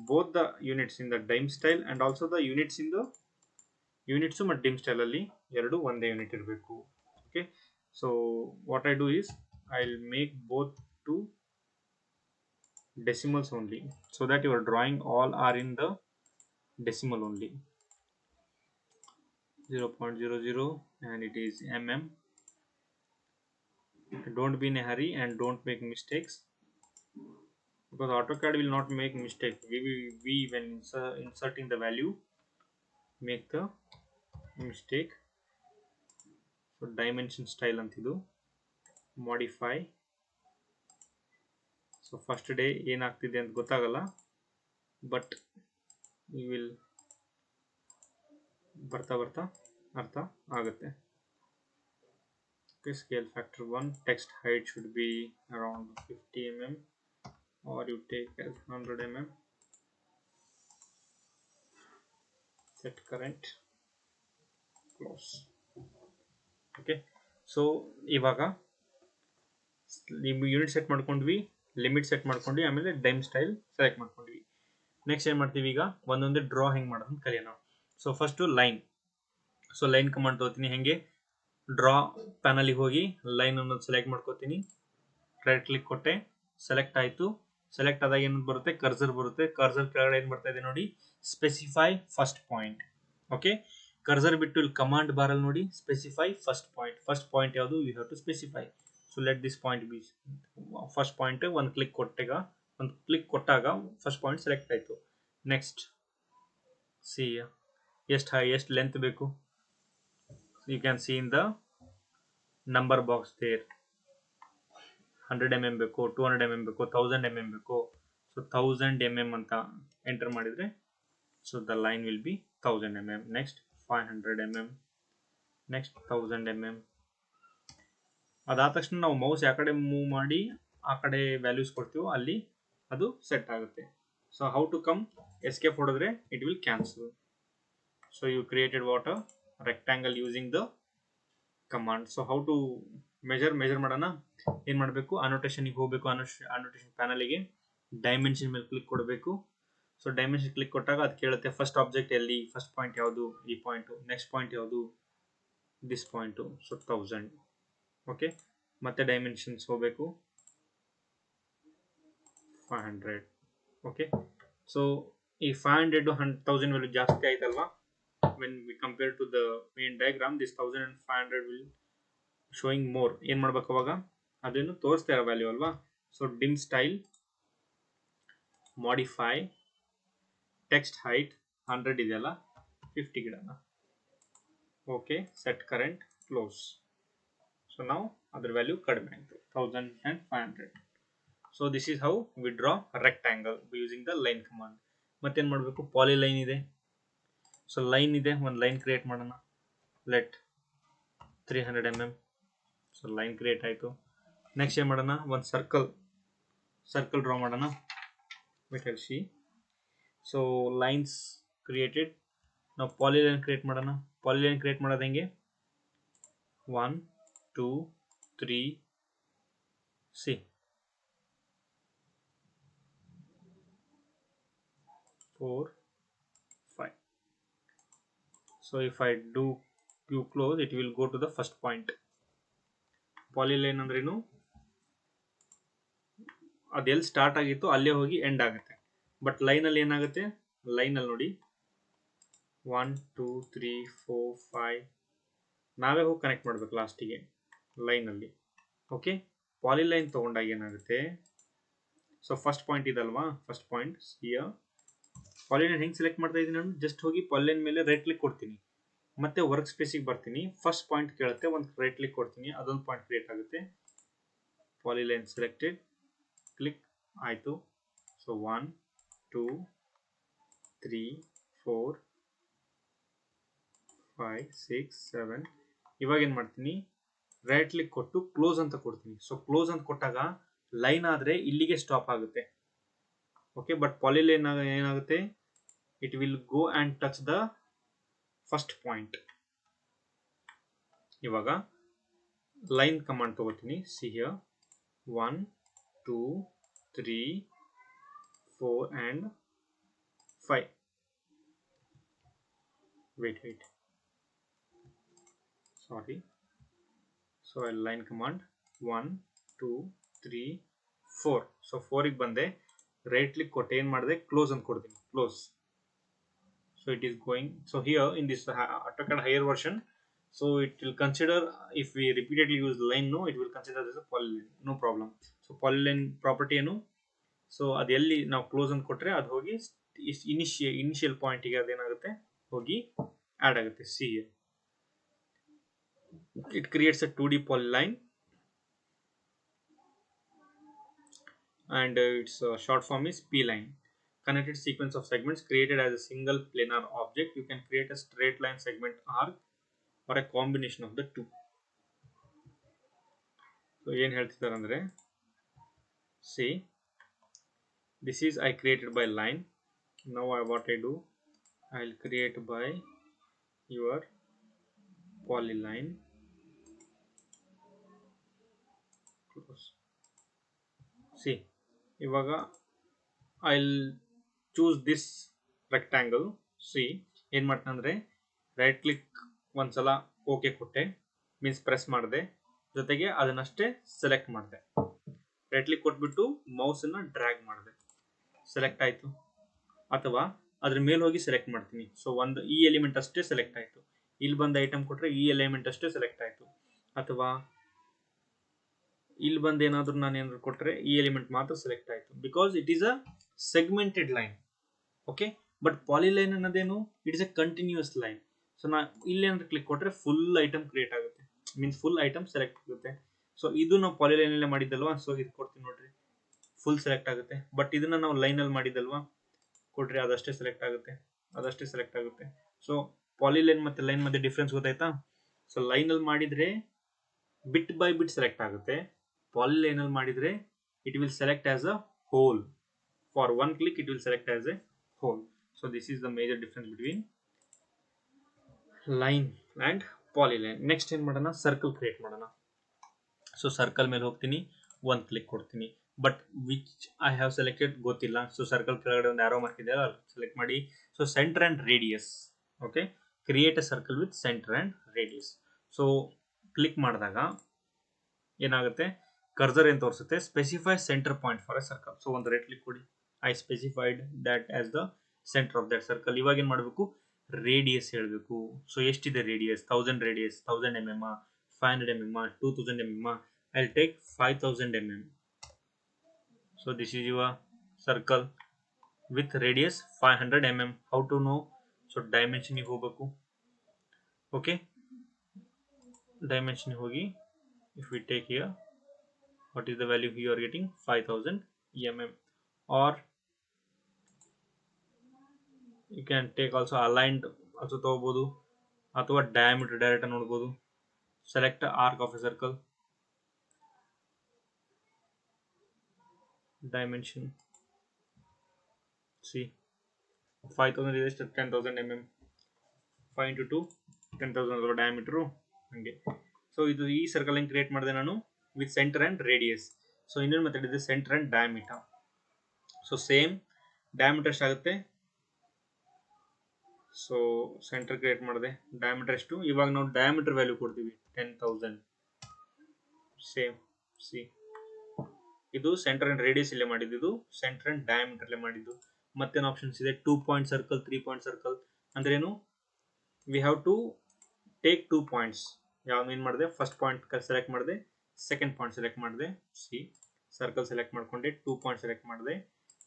both the units in the dim style and also the units in the units ಮತ್ತು dim style ಅಲ್ಲಿ ಎರಡು ಒಂದೇ unit ಇರಬೇಕು. Okay, so what I do is I'll make both to decimals only, so that your drawing all are in the decimal only. 0.00 and it is mm. Don't be in a hurry and don't make mistakes, because AutoCAD will not make mistake. We when inserting the value make the mistake. So dimension style ಅಂತಿದು modify. So first day ಏನಾಗ್ತಿದೆ ಅಂತ ಗೊತ್ತಾಗಲ್ಲ, but you will ಬರ್ತಾ ಬರ್ತಾ ಅರ್ಥ ಆಗುತ್ತೆ. Okay, scale factor 1, text height should be around 50 mm, or you take as 100 mm. Set current, close. Okay, so ಇವಾಗ ನೀವು unit set ಮಾಡ್ಕೊಂಡ್ವಿ, ಲಿಮಿಟ್ ಸೆಟ್ ಮಾಡ್ಕೊಂಡ್ವಿ, ಆಮೇಲೆ ಡೈಮ್ ಸ್ಟೈಲ್ ಸೆಲೆಕ್ಟ್ ಮಾಡ್ಕೊಂಡ್ವಿ. ನೆಕ್ಸ್ಟ್ ಏನು ಮಾಡ್ತೀವಿ, ಈಗ ಒಂದೊಂದೇ ಡ್ರಾ ಹೆಂಗೆ ಮಾಡೋದು ಕಲಿಯೋಣ. So first line. So line command ತಗೋತೀನಿ. ಹೆಂಗೆ, ಡ್ರಾ ಪ್ಯಾನಲಿಗೆ ಹೋಗಿ ಲೈನ್ ಅನ್ನೋದು ಸೆಲೆಕ್ಟ್ ಮಾಡ್ಕೋತೀನಿ, ರೈಟ್ ಕ್ಲಿಕ್ ಕೊಟ್ಟೆ, ಸೆಲೆಕ್ಟ್ ಆಯಿತು. ಸೆಲೆಕ್ಟ್ ಆದಾಗ ಏನು ಬರುತ್ತೆ, ಕರ್ಸರ್ ಬರುತ್ತೆ. ಕರ್ಸರ್ ಕೆಳಗಡೆ ಏನು ಬರ್ತಾ ಇದೆ ನೋಡಿ, specify first point. Okay, cursor ಬಿಟ್ಟು ಇಲ್ಲಿ ಕಮಾಂಡ್ ಬಾರಲ್ಲಿ ನೋಡಿ specify first point. First point ಯಾವುದು, you have to specify. So let this point be first point. ಒಂದು ಕ್ಲಿಕ್ ಕೊಟ್ಟಾಗ ಫಸ್ಟ್ ಪಾಯಿಂಟ್ ಸೆಲೆಕ್ಟ್ ಆಯಿತು. ನೆಕ್ಸ್ಟ್ ಸಿ ಎಷ್ಟು ಲೆಂತ್ ಬೇಕು, you can see in the number box there. 100 mm ಬೇಕು, 200 mm ಬೇಕು, 1000 mm ಬೇಕು. So 1000 mm ಅಂತ enter ಮಾಡಿದರೆ, so the line will be 1000 mm. Next 500 mm, next 1000 mm. ಅದಾದ ತಕ್ಷಣ ನಾವು ಮೌಸ್ ಯಾವ ಕಡೆ ಮೂವ್ ಮಾಡಿ ಆ ಕಡೆ ವ್ಯಾಲ್ಯೂಸ್ ಕೊಡ್ತೀವೋ ಅಲ್ಲಿ ಅದು ಸೆಟ್ ಆಗುತ್ತೆ. So how to come, escape ಹೊಡೆದ್ರೆ it will cancel. So you created what a rectangle using the command. So how to measure ಮಾಡೋಣ. ಏನು ಮಾಡಬೇಕು, ಅನೋಟೇಷನ್ಗೆ ಹೋಗಬೇಕು. ಅನೋಟೇಷನ್ ಪ್ಯಾನಲಿಗೆ ಡೈಮೆನ್ಷನ್ ಮೇಲೆ ಕ್ಲಿಕ್ ಕೊಡಬೇಕು. ಸೊ ಡೈಮೆನ್ಷನ್ ಕ್ಲಿಕ್ ಕೊಟ್ಟಾಗ ಅದು ಕೇಳುತ್ತೆ ಫಸ್ಟ್ ಆಬ್ಜೆಕ್ಟ್ ಎಲ್ಲಿ, ಫಸ್ಟ್ ಪಾಯಿಂಟ್ ಯಾವುದು, ಈ ಪಾಯಿಂಟು. ನೆಕ್ಸ್ಟ್ ಪಾಯಿಂಟ್ ಯಾವುದು, ದಿಸ್ ಪಾಯಿಂಟು. ಸೊ 1000. ಓಕೆ, ಮತ್ತೆ ಡೈಮೆನ್ಷನ್ಸ್ ಹೋಗಬೇಕು, 500. ಓಕೆ, ಸೊ ಈ 500 1000 ವ್ಯಾಲ್ಯೂ ಜಾಸ್ತಿ ಆಯ್ತಲ್ವಾ. When we compare to the main diagram, this 1000 and 500 will showing more. ಏನು ಮಾಡ್ಬೇಕು ಅವಾಗ, ಅದೇನು ತೋರಿಸ್ತಾ ಇರೋ ವ್ಯಾಲ್ಯೂ ಅಲ್ವಾ. So dim style, modify, text height 100 ಇದೆಯಲ್ಲ, 50 ಗಿಡನ. Okay, set current, close. So ನಾವು ಅದರ ವ್ಯಾಲ್ಯೂ ಕಡಿಮೆ ಆಯಿತು, 1000 and 500. So this is how we draw rectangle using the line command. ಮತ್ತೇನು ಮಾಡಬೇಕು, ಪಾಲಿ ಲೈನ್ ಇದೆ. ಸೊ ಲೈನ್ ಇದೆ, ಒಂದು ಲೈನ್ ಕ್ರಿಯೇಟ್ ಮಾಡೋಣ. Let 300 mm. So line create ಆಯಿತು. ನೆಕ್ಸ್ಟ್ ಏನು ಮಾಡೋಣ, ಒಂದು ಸರ್ಕಲ್ ಡ್ರಾ ಮಾಡೋಣ. With will see. So lines created. ನಾವು ಪಾಲಿಲೈನ್ ಕ್ರಿಯೇಟ್ ಮಾಡೋಣ. ಪಾಲಿಲೈನ್ ಕ್ರಿಯೇಟ್ ಮಾಡೋದು ಹೆಂಗೆ, 1 2 3 C 4 5. So if I do Q close, it will go to the first point. ಪಾಲಿಲೈನ್ ಅಂದ್ರೇನು, ಅದೆಲ್ಲಿ ಸ್ಟಾರ್ಟ್ ಆಗಿತ್ತು ಅಲ್ಲೇ ಹೋಗಿ ಎಂಡ್ ಆಗುತ್ತೆ. ಬಟ್ ಲೈನಲ್ಲಿ ಏನಾಗುತ್ತೆ, ಲೈನಲ್ಲಿ ನೋಡಿ 1 2 3 4 5 ನಾವೇ ಹೋಗಿ ಕನೆಕ್ಟ್ ಮಾಡಬೇಕು ಲಾಸ್ಟಿಗೆ ಲೈನಲ್ಲಿ. ಓಕೆ, ಪಾಲಿಲೈನ್ ತೊಗೊಂಡಾಗ ಏನಾಗುತ್ತೆ, ಸೊ ಫಸ್ಟ್ ಪಾಯಿಂಟ್ ಇದಲ್ವಾ, ಫಸ್ಟ್ ಪಾಯಿಂಟ್ ಹಿಯರ್. ಪಾಲಿಲೈನ್ ಹೆಂಗೆ ಸೆಲೆಕ್ಟ್ ಮಾಡ್ತಾ ಇದ್ದೀನಿ ನಾನು, ಜಸ್ಟ್ ಹೋಗಿ ಪಾಲಿಲೈನ್ ಮೇಲೆ ರೈಟ್ ಕ್ಲಿಕ್ ಕೊಡ್ತೀನಿ, ಮತ್ತೆ ವರ್ಕ್ ಸ್ಪೇಸಿಗೆ ಬರ್ತೀನಿ. ಫಸ್ಟ್ ಪಾಯಿಂಟ್ ಕೇಳುತ್ತೆ, ಒಂದು ರೈಟ್ ಕ್ಲಿಕ್ ಕೊಡ್ತೀನಿ, ಅದೊಂದು ಪಾಯಿಂಟ್ ಕ್ರಿಯೇಟ್ ಆಗುತ್ತೆ. ಪಾಲಿಲೈನ್ ಸೆಲೆಕ್ಟೆಡ್, ಕ್ಲಿಕ್ ಆಯಿತು. ಸೊ 1 2 3 4 5 6 7. ಇವಾಗ ಏನು ಮಾಡ್ತೀನಿ, ರೈಟ್ ಕ್ಲಿಕ್ ಕೊಟ್ಟು ಕ್ಲೋಸ್ ಅಂತ ಕೊಡ್ತೀನಿ. ಸೊ ಕ್ಲೋಸ್ ಅಂತ ಕೊಟ್ಟಾಗ ಲೈನ್ ಆದರೆ ಇಲ್ಲಿಗೆ ಸ್ಟಾಪ್ ಆಗುತ್ತೆ. ಓಕೆ, ಬಟ್ ಪಾಲಿಲೈನ್ ಏನಾಗುತ್ತೆ, it will go and touch the first point. ಇವಾಗ ಲೈನ್ ಕಮಾಂಡ್ ತಗೋತೀನಿ. See here 1 2 3 4 and 5. wait sorry. So line command 1 2 3 4. So 4ಗೆ ಬಂದೆ. ರೈಟ್ ಕ್ಲಿಕ್ ಕೊಟ್ಟು ಏನು ಮಾಡಿದೆ, ಕ್ಲೋಸ್ ಅಂತ ಕೊಡ್ತೀನಿ, close. So it is going. So here in this AutoCAD higher version, so it will consider if we repeatedly use line, no, it will consider this a polyline, no problem. So polyline property ಏನು, so ಅದು ಎಲ್ಲಿ ನಾವು close ಅಂತ ಕೊಟ್ಟರೆ ಅದು ಹೋಗಿ initial ಪಾಯಿಂಟಿಗೆ ಅದೇನಾಗುತ್ತೆ ಹೋಗಿ ಆ್ಯಡ್ ಆಗುತ್ತೆ. C it creates a 2D polyline and its short form is P line. Connected sequence of segments created as a single planar object. You can create a straight line segment arc or a combination of the two. So ಏನು ಹೇಳ್ತಿದ್ದಾರೆ ಅಂದರೆ, see, this is I created by line. Now what I do, I'll create by your polyline. Close. See, ಇವಾಗ I'll choose this rectangle. See, ಏನು ಮಾಡ್ತೀನಿ ಅಂದರೆ, right click ಒಂದ್ಸಲ okay ಕೊಟ್ಟೆ, means press ಮಾಡಿದೆ, ಜೊತೆಗೆ ಅದನ್ನಷ್ಟೇ ಸೆಲೆಕ್ಟ್ ಮಾಡಿದೆ. ರೈಟ್ ಕ್ಲಿಕ್ ಕೊಟ್ಬಿಟ್ಟು ಮೌಸನ್ನು ಡ್ರ್ಯಾಗ್ ಮಾಡಿದೆ, ಸೆಲೆಕ್ಟ್ ಆಯಿತು. ಅಥವಾ ಅದ್ರ ಮೇಲೆ ಹೋಗಿ ಸೆಲೆಕ್ಟ್ ಮಾಡ್ತೀನಿ. ಸೊ ಒಂದು ಈ ಎಲಿಮೆಂಟ್ ಅಷ್ಟೇ ಸೆಲೆಕ್ಟ್ ಆಯಿತು. ಇಲ್ಲಿ ಬಂದು ಐಟಮ್ ಕೊಟ್ಟರೆ ಈ ಎಲಿಮೆಂಟ್ ಅಷ್ಟೇ ಸೆಲೆಕ್ಟ್ ಆಯಿತು. ಅಥವಾ ಇಲ್ಲಿ ಬಂದು ಏನಾದರೂ ನಾನು ಏನಾದ್ರು ಕೊಟ್ಟರೆ ಈ ಎಲಿಮೆಂಟ್ ಮಾತ್ರ ಸೆಲೆಕ್ಟ್ ಆಯಿತು. Because it is a segmented line. Okay, but polyline ಅನ್ನೋದೇನು, it is a continuous line. So ನಾ ಇಲ್ಲೇನಾದ್ರು ಕ್ಲಿಕ್ ಕೊಟ್ಟರೆ ಫುಲ್ ಐಟಮ್ ಕ್ರಿಯೇಟ್ ಆಗುತ್ತೆ, ಮೀನ್ಸ್ ಫುಲ್ ಐಟಮ್ ಸೆಲೆಕ್ಟ್ ಆಗುತ್ತೆ. ಸೊ ಇದು ನಾವು ಪಾಲಿಲೈನಲ್ಲೇ ಮಾಡಿದ್ದಲ್ವಾ, ಸೊ ಇದು ಕೊಡ್ತೀನಿ ನೋಡ್ರಿ, ಫುಲ್ ಸೆಲೆಕ್ಟ್ ಆಗುತ್ತೆ. ಬಟ್ ಇದನ್ನ ನಾವು ಲೈನಲ್ಲಿ ಮಾಡಿದಲ್ವಾ, ಕೊಡ್ರಿ ಅದಷ್ಟೇ ಸೆಲೆಕ್ಟ್ ಆಗುತ್ತೆ, ಅದಷ್ಟೇ ಸೆಲೆಕ್ಟ್ ಆಗುತ್ತೆ. ಸೊ ಪಾಲಿಲೈನ್ ಮತ್ತು ಲೈನ್ ಮಧ್ಯೆ ಡಿಫ್ರೆನ್ಸ್ ಗೊತ್ತಾಯ್ತಾ? ಸೊ ಲೈನಲ್ಲಿ ಮಾಡಿದರೆ ಬಿಟ್ ಬೈ ಬಿಟ್ ಸೆಲೆಕ್ಟ್ ಆಗುತ್ತೆ. ಪಾಲಿಲೈನಲ್ಲಿ ಮಾಡಿದರೆ it will select as a whole. For one click it will select as a whole. So this is the major difference between line and polyline. Next ಏನು ಮಾಡೋಣ, circle create ಮಾಡೋಣ. So circle ಮೇಲೆ ಹೋಗ್ತೀನಿ, ಒಂದು click ಕೊಡ್ತೀನಿ. But which I have selected ಗೊತ್ತಿಲ್ಲ. So circle ಕೆಳಗಡೆ ಒಂದು ಆರೋ ಮಾರ್ಕ್ ಇದೆ, ಅಲ್ಲಿ ಸೆಲೆಕ್ಟ್ ಮಾಡಿ. So centre and radius. Okay, create a circle with centre and radius. So click ಮಾಡಿದಾಗ ಏನಾಗುತ್ತೆ, ಕರ್ಸರ್ ಏನು ತೋರಿಸುತ್ತೆ, specify centre point for A circle. So ಒಂದು ರೈಟ್ ಕ್ಲಿಕ್ ಕೊಡಿ, I specified that as the centre of that circle. ಇವಾಗ ಏನು ಮಾಡಬೇಕು, radius ಹೇಳಬೇಕು. ಸೊ ಎಷ್ಟಿದೆ radius, 1000 radius, 1000 mm, 500 mm, 2000 mm. I'll take 5000 mm. So this is your circle with radius 500 mm. How to know? So dimension ಗೆ ಹೋಗಬೇಕು. Okay, dimension ಹೋಗಿ, if we take here, what is the value you are getting, 5000 mm. Or you can take also aligned also ತಗೋಬಹುದು, ಅಥವಾ diameter direct ನೋಡಬಹುದು. Select arc of a circle, dimension, see 5000 is 10,000 mm, 5 into 2 10,000 diameter ಹಂಗೆ. So ಇದು ಈ circle ಹೆಂಗೆ create ಮಾಡಿದೆ ನಾನು, with centre and radius. So ಇನ್ನೊಂದು ಮೆಥಡ್ ಇದೆ centre and diameter. So same diameter ಎಷ್ಟಾಗುತ್ತೆ, ಸೊ ಸೆಂಟರ್ ಕ್ರಿಯೇಟ್ ಮಾಡಿದೆ, ಡಯಾಮೀಟರ್ ಎಷ್ಟು, ಇವಾಗ ನಾವು ಡಯಾಮೀಟರ್ ವ್ಯಾಲ್ಯೂ ಕೊಡ್ತೀವಿ 10,000. ಸೇಮ್ ಸಿ, ಇದು ಸೆಂಟರ್ ಆ್ಯಂಡ್ ರೇಡಿಯಸ್ ಇಲ್ಲೇ ಮಾಡಿದ್ದು, ಇದು ಸೆಂಟರ್ ಆ್ಯಂಡ್ ಡಯಾಮೀಟರ್ಲೇ ಮಾಡಿದ್ದು. ಮತ್ತೇನು ಆಪ್ಷನ್ಸ್ ಇದೆ, 2 ಪಾಯಿಂಟ್ ಸರ್ಕಲ್, 3 ಪಾಯಿಂಟ್ ಸರ್ಕಲ್. ಅಂದ್ರೇನು, we have to take 2 points. ಯಾವ್ದು ಏನು ಮಾಡಿದೆ, ಫಸ್ಟ್ ಪಾಯಿಂಟ್ ಸೆಲೆಕ್ಟ್ ಮಾಡಿದೆ, ಸೆಕೆಂಡ್ ಪಾಯಿಂಟ್ ಸೆಲೆಕ್ಟ್ ಮಾಡಿದೆ. ಸಿ, ಸರ್ಕಲ್ ಸೆಲೆಕ್ಟ್ ಮಾಡ್ಕೊಂಡೆ, 2 ಪಾಯಿಂಟ್ ಸೆಲೆಕ್ಟ್ ಮಾಡಿದೆ,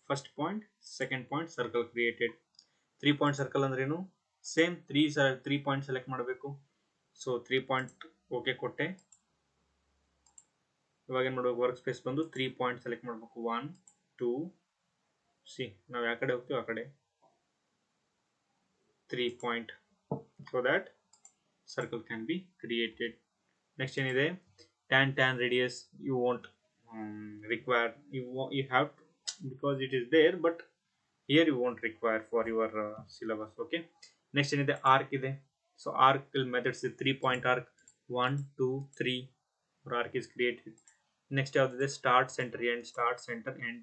first point, second point, circle created. 3 point circle ಅಂದ್ರೇನು, ಸೇಮ್ 3 ಪಾಯಿಂಟ್ ಸೆಲೆಕ್ಟ್ ಮಾಡಬೇಕು. ಸೊ 3 ಪಾಯಿಂಟ್ ಓಕೆ ಕೊಟ್ಟೆ. ಇವಾಗ ಏನು ಮಾಡಬೇಕು, ವರ್ಕ್ ಸ್ಪೇಸ್ ಬಂದು 3 ಪಾಯಿಂಟ್ ಸೆಲೆಕ್ಟ್ ಮಾಡಬೇಕು, 1 2. ಸಿ, ನಾವು ಯಾವ ಕಡೆ ಹೋಗ್ತೀವಿ ಆ ಕಡೆ 3 point, so that circle can be created. Next ಏನಿದೆ, tan radius you won't require, you have to, because it is there, but here you won't require for your syllabus. Okay, next ಏನಿದೆ, arc ಇದೆ. So arc methods is 3 point arc, 1 2 3 or arc is created. Next ಯಾವ್ದಿದೆ, start center end, start center end.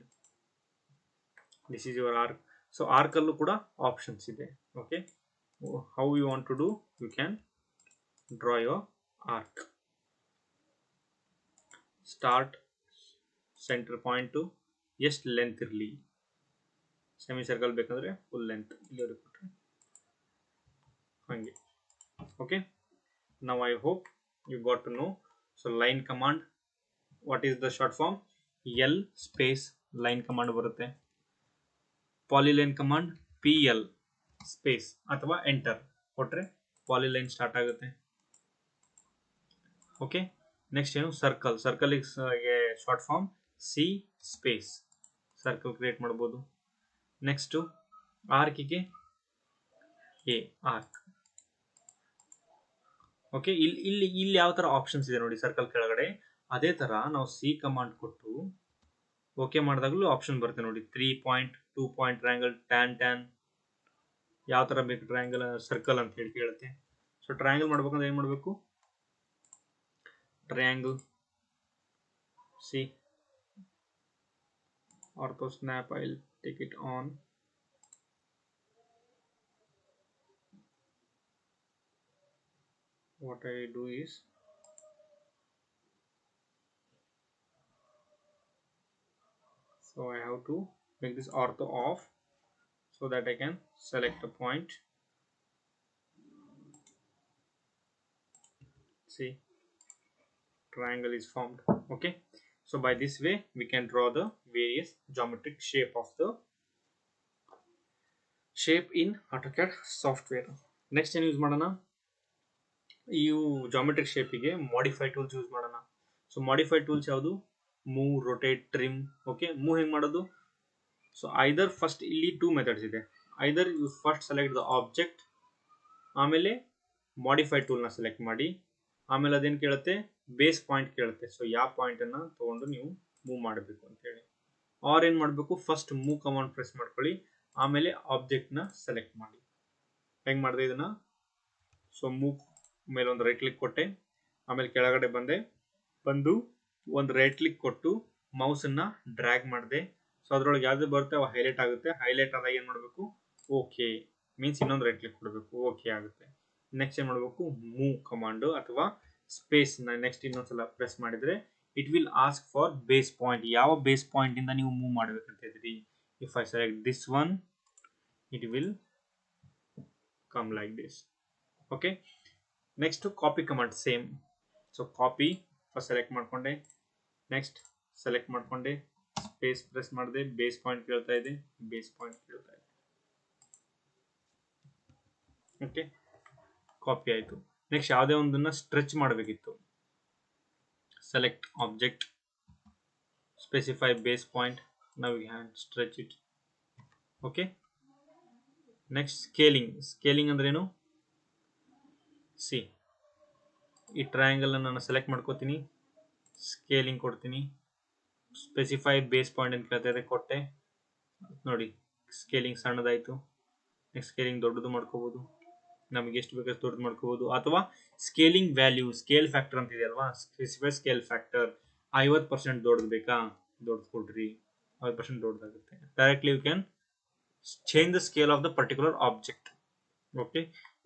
This is your arc. So arc ಅಲ್ಲೂ ಕೂಡ options ಇದೆ. Okay, how you want to do, you can draw your arc. Start center point to ಎಷ್ಟು length ಇರಲಿ, semi circle ಬೇಕಂದ್ರೆ full length ಇಲ್ಲಿವರೆಗೆ ಕೊಟ್ಟರೆ ಹಾಗೆ. Okay, now I hope you got to know. So line command, what is the short form? L space line command ಬರುತ್ತೆ. polyline command PL space ಅಥವಾ enter ಕೊಟ್ರೆ polyline start ಆಗುತ್ತೆ. Okay, next ಏನು circle. Circle ಗೆ short form C space circle create ಮಾಡ್ಬೋದು. Next ಆರ್ಕಿಗೆ A arc. Okay, ಇಲ್ಲಿ ಯಾವ ತರ ಆಪ್ಷನ್ಸ್ ಇದೆ ನೋಡಿ ಸರ್ಕಲ್ ಕೆಳಗಡೆ. ಅದೇ ತರ ನಾವು ಸಿ ಕಮಾಂಡ್ ಕೊಟ್ಟು ಓಕೆ ಮಾಡಿದಾಗಲೂ ಆಪ್ಷನ್ ಬರುತ್ತೆ ನೋಡಿ. 3 ಪಾಯಿಂಟ್, 2 ಪಾಯಿಂಟ್ ಟ್ರಯಾಂಗಲ್, ಟ್ಯಾನ್ ಯಾವ ತರ ಬೇಕು ಟ್ರಯಾಂಗಲ್, ಸರ್ಕಲ್ ಅಂತ ಹೇಳಿ ಕೇಳುತ್ತೆ. ಸೊ ಟ್ರಯಾಂಗಲ್ ಮಾಡ್ಬೇಕಂದ್ರೆ ಏನ್ ಮಾಡಬೇಕು? Triangle C ortho snap, I will take it on. What I do is so I have to make this ortho off so that I can select a point. See, triangle is formed. Okay, so by this way we can draw the various geometric shape of the shape in AutoCAD software. Next ಏನು use ಮಾಡೋಣ? ಇವು geometric ಶೇಪಿಗೆ modify tools use ಮಾಡೋಣ. So modify tools ಯಾವುದು? Move, rotate, trim. Okay, move ಹೆಂಗೆ ಮಾಡೋದು? So either first ಇಲ್ಲಿ 2 methods ಇದೆ. Either you first select the object, ಆಮೇಲೆ ಮಾಡಿಫೈ ಟೂಲ್ನ ಸೆಲೆಕ್ಟ್ ಮಾಡಿ, ಆಮೇಲೆ ಅದೇನು ಕೇಳುತ್ತೆ? ಬೇಸ್ ಪಾಯಿಂಟ್ ಕೇಳುತ್ತೆ. ಸೊ ಯಾವ ಪಾಯಿಂಟನ್ನು ತೊಗೊಂಡು ನೀವು ಮೂವ್ ಮಾಡಬೇಕು ಅಂತೇಳಿ. ಆರ್ ಏನು ಮಾಡಬೇಕು? ಫಸ್ಟ್ ಮೂವ್ ಕಮಾಂಡ್ ಪ್ರೆಸ್ ಮಾಡ್ಕೊಳ್ಳಿ, ಆಮೇಲೆ ಆಬ್ಜೆಕ್ಟ್ನ ಸೆಲೆಕ್ಟ್ ಮಾಡಿ. ಹೆಂಗೆ ಮಾಡಿದೆ ಇದನ್ನು? ಸೊ ಮೂವ್ ಮೇಲೆ ಒಂದು ರೈಟ್ ಕ್ಲಿಕ್ ಕೊಟ್ಟೆ, ಆಮೇಲೆ ಕೆಳಗಡೆ ಬಂದು ಒಂದು ರೈಟ್ ಕ್ಲಿಕ್ ಕೊಟ್ಟು ಮೌಸನ್ನ ಡ್ರ್ಯಾಗ್ ಮಾಡಿದೆ. ಸೊ ಅದರೊಳಗೆ ಯಾವ್ದು ಬರುತ್ತೆ ಅವು ಹೈಲೈಟ್ ಆಗುತ್ತೆ. ಹೈಲೈಟ್ ಆದಾಗ ಏನು ಮಾಡಬೇಕು? ಓಕೆ ಮೀನ್ಸ್ ಇನ್ನೊಂದು ರೈಟ್ ಕ್ಲಿಕ್ ಕೊಡಬೇಕು, ಓಕೆ ಆಗುತ್ತೆ. ನೆಕ್ಸ್ಟ್ ಏನು ಮಾಡಬೇಕು? ಮೂವ್ ಕಮಾಂಡು ಅಥವಾ ಸ್ಪೇಸ್ ನೆಕ್ಸ್ಟ್ ಇನ್ನೊಂದ್ಸಲ ಪ್ರೆಸ್ ಮಾಡಿದರೆ it will ask for base point. ಯಾವ ಬೇಸ್ ಪಾಯಿಂಟ್ ಇಂದ ನೀವು ಮೂವ್ ಮಾಡಬೇಕಂತ ಇದ್ರಿ. If I select this one, it will come like this. Okay, next copy command same. So copy first select ಮಾಡ್ಕೊಂಡೆ, next select ಮಾಡ್ಕೊಂಡೆ, space press ಮಾಡಿದೆ, base point ಕೇಳ್ತಾ ಇದೆ, ಬೇಸ್ ಪಾಯಿಂಟ್ ಕೇಳ್ತಾ ಇದೆ. ಓಕೆ, ಕಾಪಿ ಆಯಿತು. ನೆಕ್ಸ್ಟ್ ಯಾವುದೇ ಒಂದನ್ನು ಸ್ಟ್ರೆಚ್ ಮಾಡಬೇಕಿತ್ತು. Select object, specify base point, ನಾವು hand stretch it. Okay, next scaling ಅಂದ್ರೇನು? ಸಿ ಈ ಟ್ರಯಾಂಗಲ್ ನಾನು ಸೆಲೆಕ್ಟ್ ಮಾಡ್ಕೋತೀನಿ, ಸ್ಕೇಲಿಂಗ್ ಕೊಡ್ತೀನಿ, ಸ್ಪೆಸಿಫೈ ಬೇಸ್ ಪಾಯಿಂಟ್ ಅಂತ ಕೇಳ್ತಾ ಇದೆ, ಕೊಟ್ಟೆ ನೋಡಿ ಸ್ಕೇಲಿಂಗ್ ಸಣ್ಣದಾಯಿತು. ನೆಕ್ಸ್ಟ್ ಸ್ಕೇಲಿಂಗ್ ದೊಡ್ಡದು ಮಾಡ್ಕೋಬೋದು, ನಮಗೆ ಎಷ್ಟು ಬೇಕಾದ್ರೆ ದೊಡ್ಡದು ಮಾಡ್ಕೋಬೋದು. ಅಥವಾ ಸ್ಕೇಲಿಂಗ್ ವ್ಯಾಲ್ಯೂ, ಸ್ಕೇಲ್ ಫ್ಯಾಕ್ಟರ್ ಅಂತ ಇದೆ ಅಲ್ವಾ, ಸ್ಪೆಸಿಫೈ ಸ್ಕೇಲ್ ಫ್ಯಾಕ್ಟರ್ 50% ದೊಡ್ಡದು ಬೇಕಾ, ದೊಡ್ಡದು ಕೊಡ್ರಿ, 50% ದೊಡ್ಡದಾಗುತ್ತೆ. Directly you can change the scale of the particular object. Okay,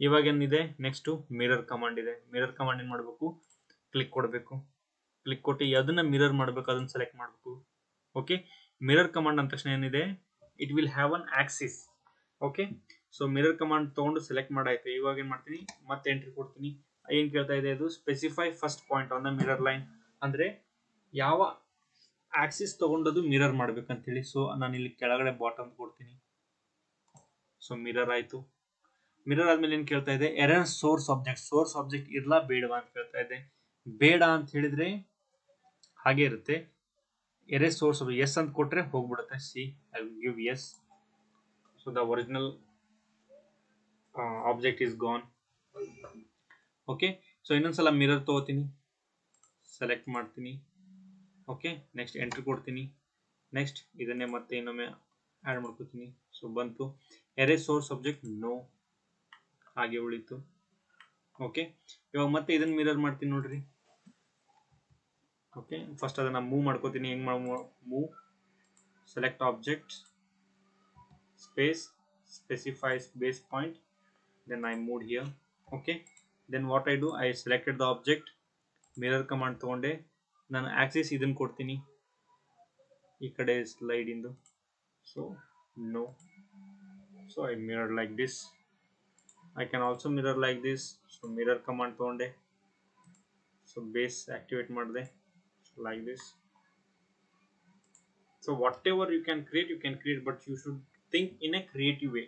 ಇವಾಗ ಏನಿದೆ? ನೆಕ್ಸ್ಟು ಮಿರರ್ ಕಮಾಂಡ್ ಇದೆ. ಮಿರರ್ ಕಮಾಂಡ್ ಏನು ಮಾಡಬೇಕು? ಕ್ಲಿಕ್ ಕೊಡಬೇಕು. ಕ್ಲಿಕ್ ಕೊಟ್ಟು ಅದನ್ನ ಮಿರರ್ ಮಾಡಬೇಕು, ಅದನ್ನ ಸೆಲೆಕ್ಟ್ ಮಾಡಬೇಕು. ಓಕೆ, ಮಿರರ್ ಕಮಾಂಡ್ ಅಂದ ತಕ್ಷಣ ಏನಿದೆ? It will have an Axis. Okay, so mirror command ತೊಗೊಂಡು ಸೆಲೆಕ್ಟ್ ಮಾಡಾಯ್ತು. ಇವಾಗ ಏನು ಮಾಡ್ತೀನಿ? ಮತ್ತೆ ಎಂಟ್ರಿ ಕೊಡ್ತೀನಿ. ಏನು ಕೇಳ್ತಾ ಇದೆ? ಅದು specify first point on the mirror line, ಅಂದರೆ ಯಾವ ಆಕ್ಸಿಸ್ ತೊಗೊಂಡದು ಮಿರರ್ ಮಾಡ್ಬೇಕಂತೇಳಿ. ಸೊ ನಾನು ಇಲ್ಲಿ ಕೆಳಗಡೆ ಬಾಟಮ್ ಕೊಡ್ತೀನಿ. ಸೊ ಮಿರರ್ ಆಯಿತು. ಮಿರರ್ ಆದ್ಮೇಲೆ ಏನು ಕೇಳ್ತಾ ಇದೆ? ಎರರ್ ಸೋರ್ಸ್ ಆಬ್ಜೆಕ್ಟ್ ಇರಲ್ಲ ಬೇಡವಾ ಅಂತ ಕೇಳ್ತಾ ಇದೆ. ಬೇಡ ಅಂತ ಹೇಳಿದ್ರೆ ಹಾಗೆ ಇರುತ್ತೆ. ಎರರ್ ಸೋರ್ಸ್ ಎಸ್ ಅಂತ ಕೊಟ್ರೆ ಹೋಗ್ಬಿಡುತ್ತೆ. See I will give yes. So the original object is gone. Okay, so ಇನ್ನೊಂದ್ಸಲ ಮಿರರ್ ತಗೋತೀನಿ, ಸೆಲೆಕ್ಟ್ ಮಾಡ್ತೀನಿ. ಓಕೆ, ನೆಕ್ಸ್ಟ್ ಎಂಟ್ರಿ ಕೊಡ್ತೀನಿ. ನೆಕ್ಸ್ಟ್ ಇದನ್ನೇ ಮತ್ತೆ ಇನ್ನೊಮ್ಮೆ ಆ್ಯಡ್ ಮಾಡ್ಕೋತೀನಿ. ಸೊ ಬಂತು ಎರರ್ ಸೋರ್ಸ್ ಆಬ್ಜೆಕ್ಟ್, ನೋ, ಹಾಗೆ ಉಳಿತು. ಓಕೆ, ಇವಾಗ ಮತ್ತೆ ಇದನ್ನ ಮಿರರ್ ಮಾಡ್ತೀನಿ ನೋಡ್ರಿ. ಓಕೆ, ಫಸ್ಟ್ ಅದನ್ನ ಮೂವ್ ಮಾಡ್ಕೋತೀನಿ. ಹೆಂಗ್ move? Select object, space, specify base point, then I moved here. Okay, then what I do, I selected the object, mirror command ತಗೊಂಡೆ, ನಾನು ಆಕ್ಸಿಸ್ ಇದನ್ನ ಕೊಡ್ತೀನಿ ಈ ಕಡೆ ಸ್ಲೈಡ್ ಇಂದು. So No. So I mirror like this. I can also mirror like this. So mirror command ತಗೊಂಡೆ. So base activate ಮಾಡಿದೆ. So like this. So whatever you can create, but you should think in a creative way.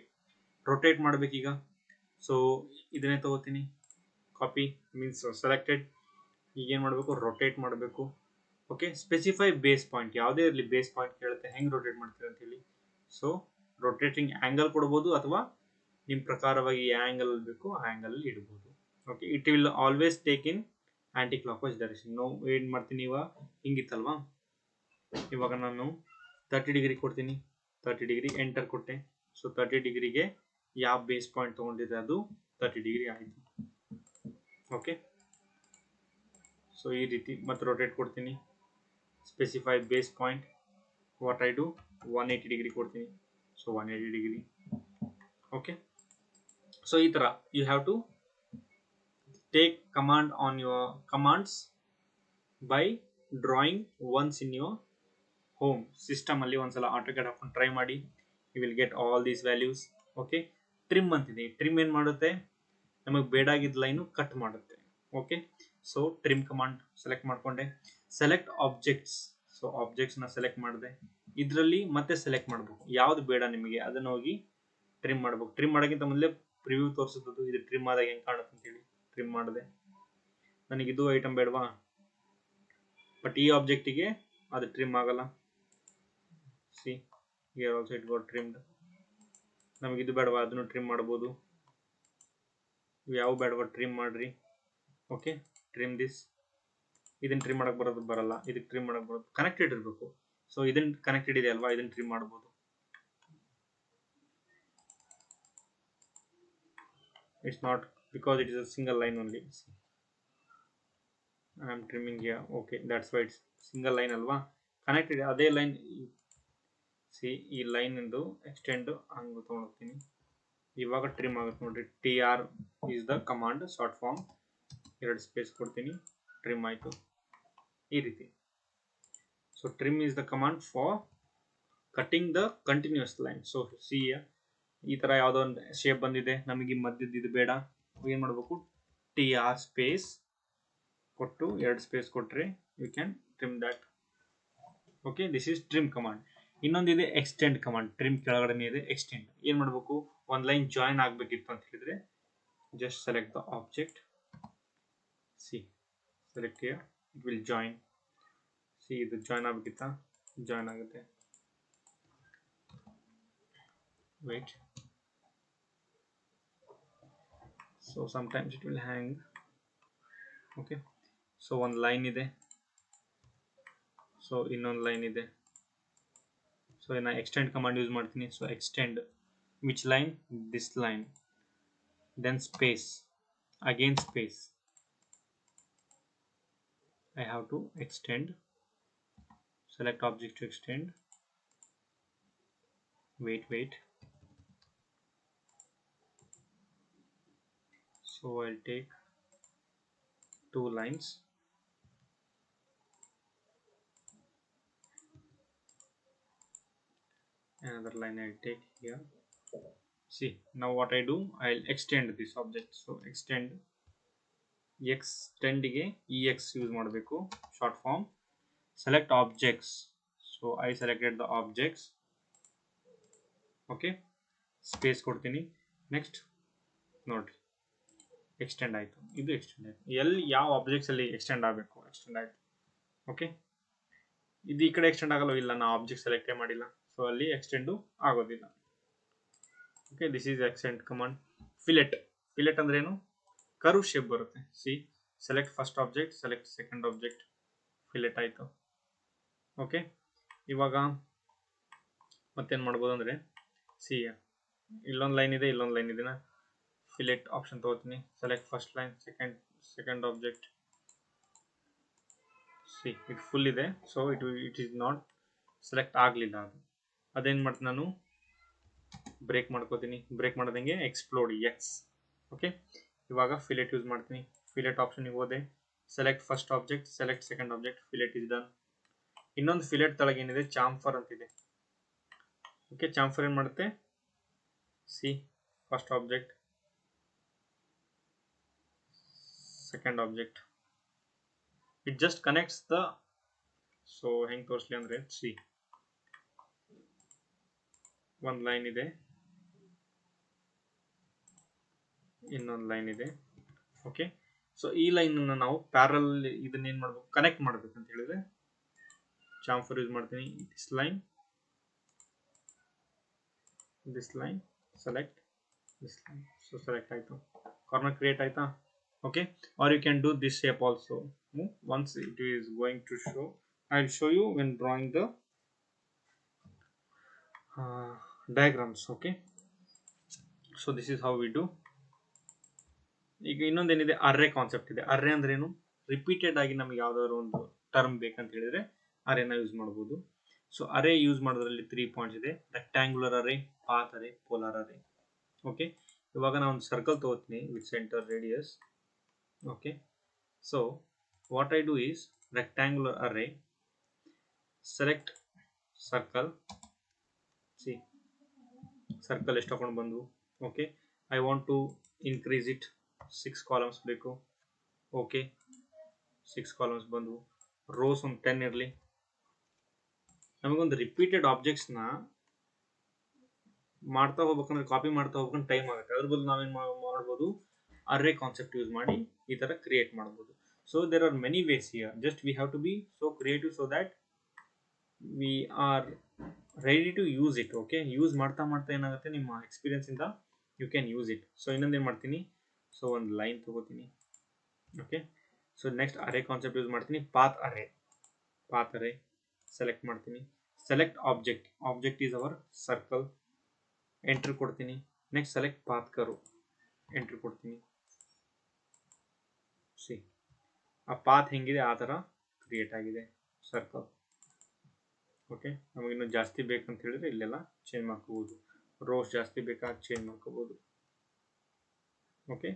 Rotate ಮಾಡಬೇಕೀಗ. So ಇದನ್ನೇ ತಗೋತೀನಿ. Copy means selected. ಈಗ ಏನು ಮಾಡಬೇಕು, rotate ಮಾಡಬೇಕು. Okay, specify base point. ಯಾವುದೇ ಇರಲಿ ಬೇಸ್ ಪಾಯಿಂಟ್ ಕೇಳುತ್ತೆ, ಹೆಂಗೆ ರೊಟೇಟ್ ಮಾಡ್ತೀವಿ ಅಂತ ಹೇಳಿ. ಸೊ ರೊಟೇಟಿಂಗ್ ಆ್ಯಂಗಲ್ ಕೊಡ್ಬೋದು, ಅಥವಾ ನಿಮ್ಮ ಪ್ರಕಾರವಾಗಿ ಯಾವ ಆ್ಯಂಗಲ್ ಬೇಕು ಆ ಆ್ಯಂಗಲಲ್ಲಿ ಇಡ್ಬೋದು. Okay, it will always take in anticlockwise direction. ನಾವು ಏನು ಮಾಡ್ತೀನಿ, ಇವಾಗ ಹಿಂಗಿತ್ತಲ್ವಾ, ಇವಾಗ ನಾನು 30 ಡಿಗ್ರಿ ಕೊಡ್ತೀನಿ. 30 ಡಿಗ್ರಿ ಎಂಟರ್ ಕೊಟ್ಟೆ. ಸೊ 30 ಡಿಗ್ರಿಗೆ ಯಾವ ಬೇಸ್ ಪಾಯಿಂಟ್ ತೊಗೊಂಡಿದೆ ಅದು 30 ಡಿಗ್ರಿ ಆಯಿತು. ಓಕೆ, ಸೊ ಈ ರೀತಿ ಮತ್ತೆ ರೊಟೇಟ್ ಕೊಡ್ತೀನಿ. Specify base point. What I do, 180 degree ಕೊಡ್ತೀನಿ. So 180 degree. ಓಕೆ, ಸೊ ಈ ಥರ you have to take command on your commands by drawing once in your home ಸಿಸ್ಟಮಲ್ಲಿ. ಒಂದ್ಸಲ ಆಟೋಕ್ಯಾಡ್ ಹಾಕೊಂಡು ಟ್ರೈ ಮಾಡಿ. You will get all these values. Okay, trim ಅಂತಿದೆ. Trim ಏನು ಮಾಡುತ್ತೆ, ನಮಗೆ ಬೇಡಾಗಿದ್ದ ಲೈನು ಕಟ್ ಮಾಡುತ್ತೆ. Okay, so trim command select ಮಾಡಿಕೊಂಡೆ. Select objects. ಸೊ ಆಬ್ಜೆಕ್ಟ್ಸ್ನ ಸೆಲೆಕ್ಟ್ ಮಾಡಿದೆ. ಇದರಲ್ಲಿ ಮತ್ತೆ ಸೆಲೆಕ್ಟ್ ಮಾಡಬೇಕು, ಯಾವ್ದು ಬೇಡ ನಿಮಗೆ ಅದನ್ನು ಹೋಗಿ ಟ್ರಿಮ್ ಮಾಡಬೇಕು. ಟ್ರಿಮ್ ಮಾಡೋಕ್ಕಿಂತ ಮೊದಲೇ ಪ್ರಿವ್ಯೂ ತೋರಿಸುತ್ತದೆ, ಇದು ಟ್ರಿಮ್ ಆದಾಗ ಹೆಂಗೆ ಕಾಣುತ್ತೆ ಅಂತೇಳಿ. ಟ್ರಿಮ್ ಮಾಡಿದೆ. ನನಗಿದು ಐಟಮ್ ಬೇಡವಾ, ಬಟ್ ಈ ಆಬ್ಜೆಕ್ಟಿಗೆ ಅದು ಟ್ರಿಮ್ ಆಗಲ್ಲ. See here also it got trimmed. ನಮಗಿದು ಬೇಡವಾ, ಅದನ್ನು ಟ್ರಿಮ್ ಮಾಡ್ಬೋದು. ಯಾವ ಬೇಡವಾ ಟ್ರಿಮ್ ಮಾಡ್ರಿ. Okay, trim this. ಇದನ್ನ ಟ್ರಿಮ್ ಮಾಡಕ್ ಬರಲ್ಲ, ಇದಕ್ಕೆ ಟ್ರಿಮ್ ಮಾಡಕ್ ಬರೋದು. ಕನೆಕ್ಟೆಡ್ ಇರಬೇಕು. ಸೊ ಇದನ್ನ ಕನೆಕ್ಟೆಡ್ ಇದೆ ಅಲ್ವಾ, ಇದನ್ನ ಟ್ರಿಮ್ ಮಾಡ್ಬೋದು. It's not because it is a single line only. I am trimming here. Okay, that's why it's single line ಅಲ್ವಾ, ಕನೆಕ್ಟೆಡ್ ಅದೇ ಲೈನ್. ಸಿ ಈ ಲೈನ್ ಇಂದು ಎಕ್ಸ್ಟೆಂಡ್ ಹಂಗೆ ತೊಗೊಂಡೋಗ್ತೀನಿ. ಇವಾಗ ಟ್ರಿಮ್ ಆಗುತ್ತೆ ನೋಡ್ರಿ. TR is the command short form. 2 space ಕೊಡ್ತೀನಿ, ಟ್ರಿಮ್ ಆಯಿತು ಈ ರೀತಿ. So trim is the command for cutting the continuous line. So see ಈ ಥರ ಯಾವುದೋ ಒಂದು ಶೇಪ್ ಬಂದಿದೆ, ನಮಗೆ ಮಧ್ಯದ ಇದು ಬೇಡ. ಏನು ಮಾಡಬೇಕು, TR ಸ್ಪೇಸ್ ಕೊಟ್ಟು 2 ಸ್ಪೇಸ್ ಕೊಟ್ಟರೆ you can trim that. Okay, this is trim command. ಇನ್ನೊಂದಿದೆ ಎಕ್ಸ್ಟೆಂಡ್ ಕಮಾಂಡ್. ಟ್ರಿಮ್ ಕೆಳಗಡೆ ಇದೆ ಎಕ್ಸ್ಟೆಂಡ್. ಏನು ಮಾಡಬೇಕು, ಒಂದು ಲೈನ್ ಜಾಯಿನ್ ಆಗಬೇಕಿತ್ತು ಅಂತ ಹೇಳಿದ್ರೆ just select the object. See select here, it will join. See ಇದು ಜಾಯಿನ್ ಆಗಬೇಕಿತ್ತಾ, ಜಾಯಿನ್ ಆಗುತ್ತೆ. Wait. So sometimes it will hang. Okay, so ಒಂದು ಲೈನ್ ಇದೆ, ಸೊ ಇನ್ನೊಂದು ಲೈನ್ ಇದೆ. ಸೊ ನಾನು ಎಕ್ಸ್ಟೆಂಡ್ ಕಮಾಂಡ್ ಯೂಸ್ ಮಾಡ್ತೀನಿ. So extend which line, this line, then space, again space. I have to extend. Select object to extend. Wait. So I'll take 2 lines. Another line I'll take here. See, now what I do, I'll extend this object. So extend. Extend ಗೆ EX use ಮಾಡಬೇಕು, short form. Select objects. So I selected the objects. Okay, space ಕೊಡ್ತೀನಿ. Next ನೋಡ್ರಿ, extend ಆಯಿತು. ಇದು extend ಆಯಿತು. ಎಲ್ಲಿ ಯಾವ objects ಅಲ್ಲಿ ಎಕ್ಸ್ಟೆಂಡ್ ಆಗಬೇಕು, ಎಕ್ಸ್ಟೆಂಡ್ ಆಯಿತು. ಓಕೆ, ಇದು ಈ ಕಡೆ ಎಕ್ಸ್ಟೆಂಡ್ ಆಗಲ್ಲ, ಇಲ್ಲ ನಾವು ಆಬ್ಜೆಕ್ಟ್ ಸೆಲೆಕ್ಟೇ ಮಾಡಿಲ್ಲ, ಸೊ ಅಲ್ಲಿ ಎಕ್ಸ್ಟೆಂಡು ಆಗೋದಿಲ್ಲ. Okay, this is extend command. Fillet. Fillet ಅಂದ್ರೆ ಏನು, ಕರ್ವ್ ಶೇಪ್ ಬರುತ್ತೆ. C select first object, select second object, fillet ಆಯಿತು. ಓಕೆ, ಇವಾಗ ಮತ್ತೇನು ಮಾಡ್ಬೋದು ಅಂದರೆ, ಸಿ ಇಲ್ಲೊಂದು ಲೈನ್ ಇದೆ, ಇಲ್ಲೊಂದು ಲೈನ್ ಇದೆ. ಫಿಲೆಟ್ ಆಪ್ಷನ್ ತಗೋತೀನಿ. Select first line, second object. See ಇದು ಫುಲ್ ಇದೆ, so it is not select ಆಗಲಿಲ್ಲ. ಅದೇನು ಮಾಡ್ತೀನಿ ನಾನು, ಬ್ರೇಕ್ ಮಾಡ್ಕೋತೀನಿ. ಬ್ರೇಕ್ ಮಾಡೋದಂಗೆ ಎಕ್ಸ್ಪ್ಲೋಡ್ ಎಕ್ಸ್. ಓಕೆ, ಇವಾಗ ಫಿಲೆಟ್ ಯೂಸ್ ಮಾಡ್ತೀನಿ. ಫಿಲೆಟ್ ಆಪ್ಷನ್ಗೆ ಹೋದೆ, select first object, select second object, fillet is done. ಇನ್ನೊಂದು ಫಿಲೆಟ್ ತಳಗೆ ಏನಿದೆ, ಚಾಂಫರ್ ಅಂತಿದೆ. Okay, chamfer ಏನು ಮಾಡುತ್ತೆ, see, first object, second object, it just connects the, so ಹೆಂಗೆ ತೋರಿಸಲಿ ಅಂದರೆ, see, ಒಂದು ಲೈನ್ ಇದೆ, ಇನ್ನೊಂದು ಲೈನ್ ಇದೆ. ಓಕೆ, ಸೊ ಈ ಲೈನ್ ನಾವು ಪ್ಯಾರಲ್ ಇದನ್ನ ಏನು ಮಾಡಬೇಕು, ಕನೆಕ್ಟ್ ಮಾಡಬೇಕು ಅಂತ ಹೇಳಿದ್ರೆ ಚಾಂಫರ್ ಯೂಸ್ ಮಾಡ್ತೀನಿ. This line select this line, so select ಆಯಿತು, ಕಾರ್ನರ್ ಕ್ರಿಯೇಟ್ ಆಯ್ತಾ. Okay, are you can do this shape also. Once it is going to show, I will show you when drawing the diagrams. Okay, so this is how we do. ಈಗ ಇನ್ನೊಂದೇನಿದೆ, ಅರ್ರೆ concept ಇದೆ. ಅರ್ರೆ ಅಂದ್ರೆ ಏನು, repeated ಆಗಿ ನಮಗೆ ಯಾವ್ದಾದ್ರು ಒಂದು term ಬೇಕಂತ ಹೇಳಿದ್ರೆ ಅರೇನ ಯೂಸ್ ಮಾಡ್ಬೋದು. ಸೊ ಅರೇ ಯೂಸ್ ಮಾಡೋದ್ರಲ್ಲಿ 3 ಪಾಯಿಂಟ್ಸ್ ಇದೆ, rectangular array, path array, polar array. Okay, ಇವಾಗ ನಾನು ಒಂದು ಸರ್ಕಲ್ ತಗೋತೀನಿ with centre radius. Okay, so what I do is rectangular array, select circle, C circle ಎಷ್ಟು ತಗೊಂಡು ಬಂದು. Okay, I want to increase it, 6 columns ಬೇಕು. Okay, 6 columns ಬಂದು, rows ಒಂದು 10 ಇರಲಿ. ನಮಗೊಂದು ರಿಪೀಟೆಡ್ ಆಬ್ಜೆಕ್ಟ್ಸ್ನ ಮಾಡ್ತಾ ಹೋಗ್ಬೇಕಂದ್ರೆ, ಕಾಪಿ ಮಾಡ್ತಾ ಹೋಗ್ಬೇಕಂದ್ರೆ ಟೈಮ್ ಆಗುತ್ತೆ. ಅದ್ರ ಬದಲು ನಾವೇನು ಮಾಡ್ಬೋದು, ಅರ್ರೇ ಕಾನ್ಸೆಪ್ಟ್ ಯೂಸ್ ಮಾಡಿ ಈ ಥರ ಕ್ರಿಯೇಟ್ ಮಾಡ್ಬೋದು. So there are many ways here, just we have to be so creative so that we are ready to use it. Okay, use ಮಾಡ್ತಾ ಮಾಡ್ತಾ ಏನಾಗುತ್ತೆ, ನಿಮ್ಮ ಎಕ್ಸ್ಪೀರಿಯನ್ಸಿಂದ you can use it. So ಇನ್ನೊಂದೇನು ಮಾಡ್ತೀನಿ, ಸೊ ಒಂದು ಲೈನ್ ತಗೋತೀನಿ. Okay, so next array concept use ಮಾಡ್ತೀನಿ, ಪಾತ್ ಅರೇ ಸೆಲೆಕ್ಟ್ ಮಾಡ್ತೀನಿ. Select object, object is our circle, entry ಕೊಡ್ತೀನಿ. Next select path curve, entry ಕೊಡ್ತೀನಿ. ಸಿ, ಆ ಪಾತ್ ಹೆಂಗಿದೆ ಆ ಥರ ಕ್ರಿಯೇಟ್ ಆಗಿದೆ ಸರ್ಕಲ್. ಓಕೆ, ನಮಗಿನ್ನೂ ಜಾಸ್ತಿ ಬೇಕಂತ ಹೇಳಿದ್ರೆ ಇಲ್ಲೆಲ್ಲ ಚೇಂಜ್ ಮಾಡ್ಕೋಬೋದು. ರೋಸ್ ಜಾಸ್ತಿ ಬೇಕಾದ ಚೇಂಜ್ ಮಾಡ್ಕೋಬೋದು. ಓಕೆ,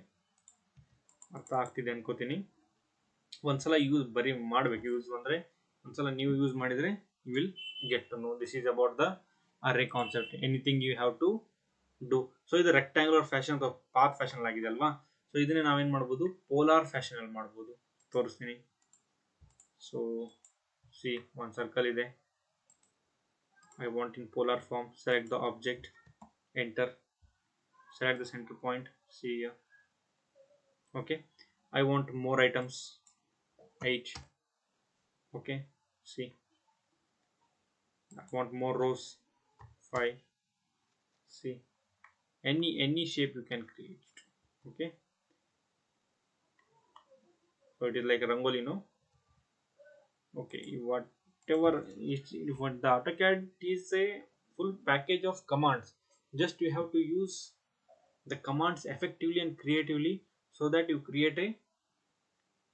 ಅರ್ಥ ಆಗ್ತಿದೆ ಅನ್ಕೋತೀನಿ. ಒಂದ್ಸಲ ಯೂಸ್ ಬರೀ ಮಾಡಬೇಕು. ಯೂಸ್ ಅಂದರೆ ಒಂದ್ಸಲ ನೀವು ಯೂಸ್ ಮಾಡಿದರೆ you will get to know. This is about the array concept. Anything you have to do. So ಇದು ರೆಕ್ಟ್ಯಾಂಗುಲರ್ ಫ್ಯಾಷನ್ ಅಥವಾ ಪಾತ್ ಫ್ಯಾಷನ್ ಆಗಿದೆ ಅಲ್ವಾ. ಸೊ ಇದನ್ನೇ ನಾವೇನು ಮಾಡ್ಬೋದು, ಪೋಲಾರ್ ಫ್ಯಾಷನ್ ಅಲ್ಲಿ ಮಾಡ್ಬೋದು. ತೋರಿಸ್ತೀನಿ. ಸೊ ಸಿ, ಒಂದು ಸರ್ಕಲ್ ಇದೆ, I want in polar form. Select the object, enter, select the center point, see here. Okay, I want more items, 8. Okay, see, I want more rows, 5. See, any shape you can create. Okay, so it is like a rangoli, no? Okay, whatever what the AutoCAD is a full package of commands. Just you have to use the commands effectively and creatively so that you create a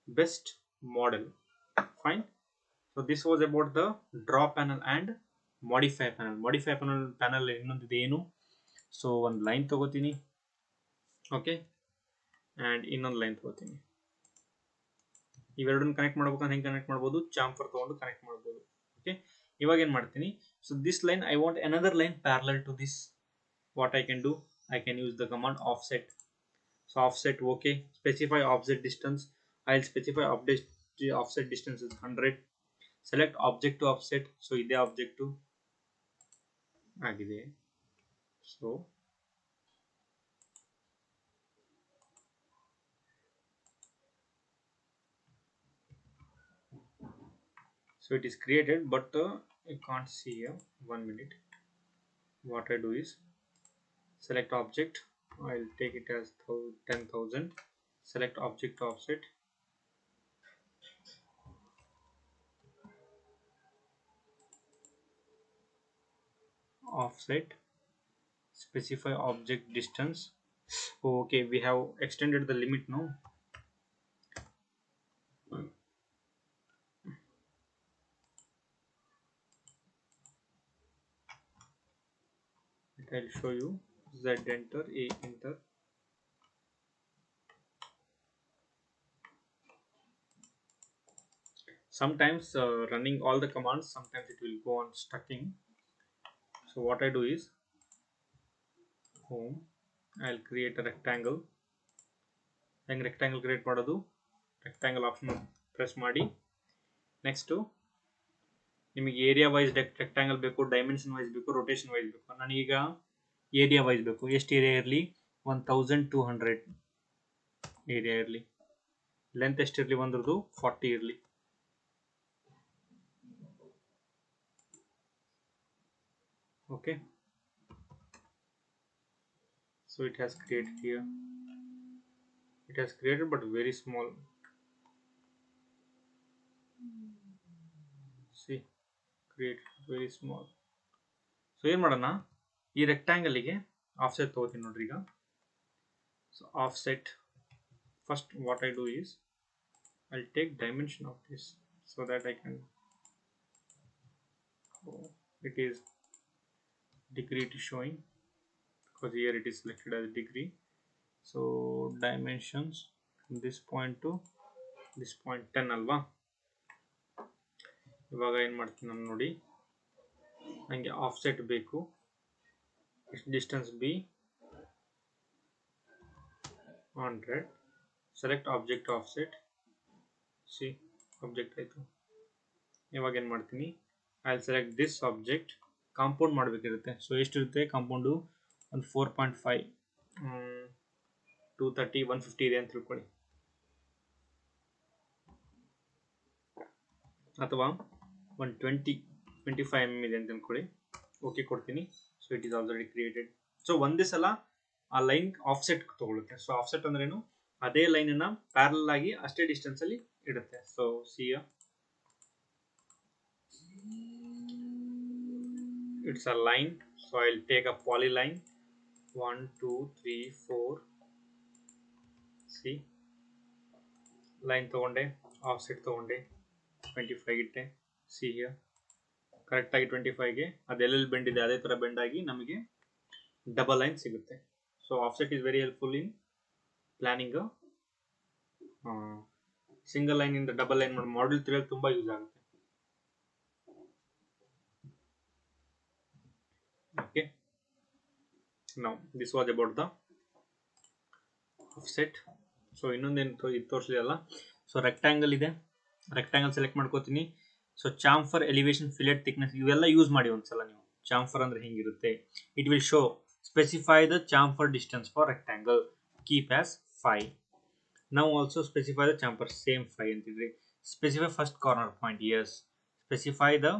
best model. Fine. So this was about the draw panel and modify panel. Modify panel ಇನ್ನೊಂದಿದೆ ಏನು, so ಒಂದು line ತಗೋತೀನಿ. Okay, and ಇನ್ನೊಂದು line ತಗೋತೀನಿ. ಇವೆರಡನ್ನ connect ಮಾಡ್ಬೇಕಂದ್ರೆ ಹೆಂಗೆ connect ಮಾಡ್ಬೋದು, chamfer ತಗೊಂಡು ಕನೆಕ್ಟ್ ಮಾಡ್ಬೋದು. ಓಕೆ, ಇವಾಗ ಏನು ಮಾಡ್ತೀನಿ, so this line I want another line parallel to this. What I can do, I can use the command offset. So offset, okay, specify offset distance. I will specify offset distance is 100. Select object to offset. So ಇದೇ object ಆಗಿದೆ. So it is created, but you can't see here. 1 minute. What I do is select object. I'll take it as 10,000. Select object to offset. Offset. Specify object distance. Okay, we have extended the limit now. I'll show you. Z enter, A enter. Sometimes running all the commands, sometimes it will go on stucking. So what I do is home, I'll create a rectangle. ಹೆಂಗೆ rectangle create ಮಾಡೋದು, rectangle option press ಮಾಡಿ. Next ನಿಮಗೆ area wise rectangle ಬೇಕು, dimension wise ಬೇಕು, rotation wise ಬೇಕು. ನನಗೀಗ area wise ಬೇಕು. ಎಷ್ಟು ಏರಿಯಾ ಇರಲಿ? 1200 ಏರಿಯಾ ಇರಲಿ. ಲೆಂತ್ ಎಷ್ಟಿರಲಿ? ಒಂದ್ರದ್ದು 40 ಇರಲಿ. Okay, so it has created here. It has created but very small. See, create very small. So ಏನು ಮಾಡೋಣ, ಈ ರೆಕ್ಟ್ಯಾಂಗಲ್ಗೆ ಆಫ್ಸೆಟ್ ತಗೋತೀನಿ ನೋಡ್ರಿ ಈಗ. So offset, first what I do is I'll take dimension of this so that I can, it is degree it is showing because here it is selected as degree. So dimensions from this point to this point 10 ಅಲ್ವಾ. ಇವಾಗ ಏನು ಮಾಡ್ತೀನಿ ನಾನು ನೋಡಿ, ನನಗೆ offset ಬೇಕು. Distance be 100. Select object offset. See object ಆಯಿತು. ಇವಾಗ ಏನು ಮಾಡ್ತೀನಿ, I will select this object. Compound ಮಾಡಬೇಕಿರುತ್ತೆ. ಸೊ ಎಷ್ಟಿರುತ್ತೆ ಕಾಂಪೌಂಡು? ಒಂದು 4.5, 230, 150 ಇದೆ ಅಂತ ತಿಳ್ಕೊಳ್ಳಿ, ಅಥವಾ 125 mm ಇದೆ ಅಂತ ತಿಳ್ಕೊಳ್ಳಿ. ಓಕೆ ಕೊಡ್ತೀನಿ. So it is already created. So ಒಂದೇ ಸಲ ಆ ಲೈನ್ ಆಫ್ಸೆಟ್ ತಗೊಳುತ್ತೆ. ಸೊ ಆಫ್ಸೆಟ್ ಅಂದ್ರೇನು, ಅದೇ ಲೈನನ್ನು ಪ್ಯಾರಲ್ ಆಗಿ ಅಷ್ಟೇ ಡಿಸ್ಟೆನ್ಸ್ ಅಲ್ಲಿ ಇಡುತ್ತೆ. So C it's a line. So I'll take a polyline 1 2 3 4. See, line ತಗೊಂಡೆ, ಆಫ್ಸೆಟ್ ತಗೊಂಡೆ, 25 ಇಟ್ಟೆ. ಸಿ ಹಿಯರ್ ಕರೆಕ್ಟ್ ಆಗಿ 25ಗೆ ಅದೆಲ್ಲೆಲ್ಲಿ ಬೆಂಡ್ ಇದೆ ಅದೇ ತರ ಬೆಂಡ್ ಆಗಿ ನಮಗೆ ಡಬಲ್ ಲೈನ್ ಸಿಗುತ್ತೆ. So offset is very helpful in planning. Single line ಇಂದ ಡಬಲ್ ಲೈನ್ ಮಾಡಿ ಮಾಡ್ಯೂಲ್ ತಿಳಿಯೋಕೆ ತುಂಬಾ ಯೂಸ್ ಆಗುತ್ತೆ. Okay, now this was about the offset. So ಇನ್ನೊಂದೇನು ಇದು ತೋರಿಸಲಿಲ್ಲ. ಸೊ ರೆಕ್ಟ್ಯಾಂಗಲ್ ಇದೆ, ರೆಕ್ಟ್ಯಾಂಗಲ್ ಸೆಲೆಕ್ಟ್ ಮಾಡ್ಕೋತೀನಿ. So chamfer, elevation, fillet, thickness ಇವೆಲ್ಲ ಯೂಸ್ ಮಾಡಿ ಒಂದ್ಸಲ ನೀವು. ಚಾಂಫರ್ ಅಂದ್ರೆ ಹಿಂಗಿರುತ್ತೆ. It will show specify the chamfer distance for rectangle, keep as 5. ನಾವು also specify the chamfer, same 5 ಅಂತಿದ್ರಿ. Specify first corner point, yes. Specify the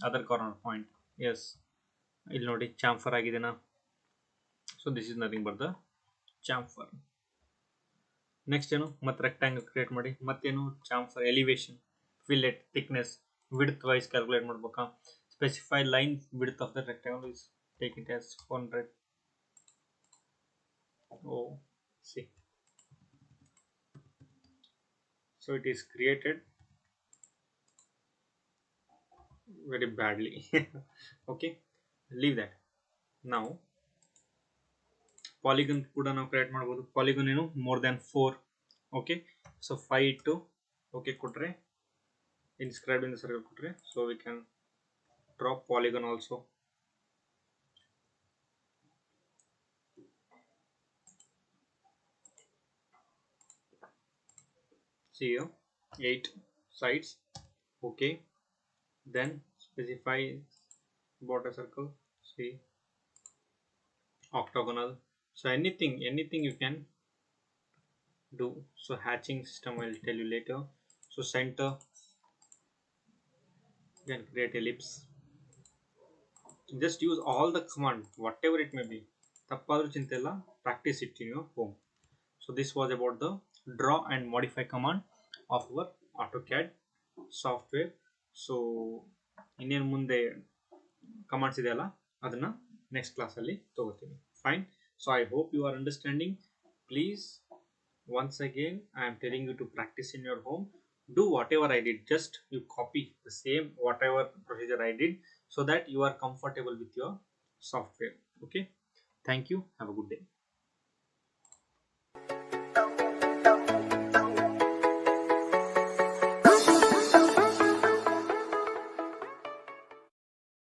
other corner point, yes. ಇಲ್ಲಿ ನೋಡಿ ಚಾಂಫರ್ ಆಗಿದೆನಾ. So this is nothing but the chamfer. Next ಏನು, ಮತ್ತೆ rectangle create ಮಾಡಿ. ಮತ್ತೇನು, chamfer, elevation, fillet, thickness, width wise calculate ಮಾಡ್ಬೇಕಾ. Specify line width of the rectangle is, take it as 400. Oh, see. So it is created very badly. Okay, leave that. Now polygon ಕೂಡ ನಾವು create ಮಾಡ್ಬೋದು. Polygon ಏನು, more than 4. Okay, so 5 ಇಟ್ಟು okay ಕೊಟ್ಟರೆ, ಇನ್ಸ್ಕ್ರೈಬ್ in the circle ಕೊಟ್ಟರೆ, so we can draw polygon also. See here 8 sides. Okay, then specify border circle. See, octagonal. So anything you can do. So hatching system I will tell you later. So center, you can create ellipse. Just use all the command, whatever it may be. Tappadru chintella, practice it in your home. So this was about the draw and modify command of our AutoCAD software. So ಇನ್ನೇನು ಮುಂದೆ commands ಇದೆಯಲ್ಲ ಅದನ್ನ next ಕ್ಲಾಸಲ್ಲಿ ತಗೋತೀನಿ. Fine. So I hope you are understanding. Please, once again I am telling you to practice in your home. Do whatever I did, just you copy the same whatever procedure I did so that you are comfortable with your software. Okay, thank you, have a good day.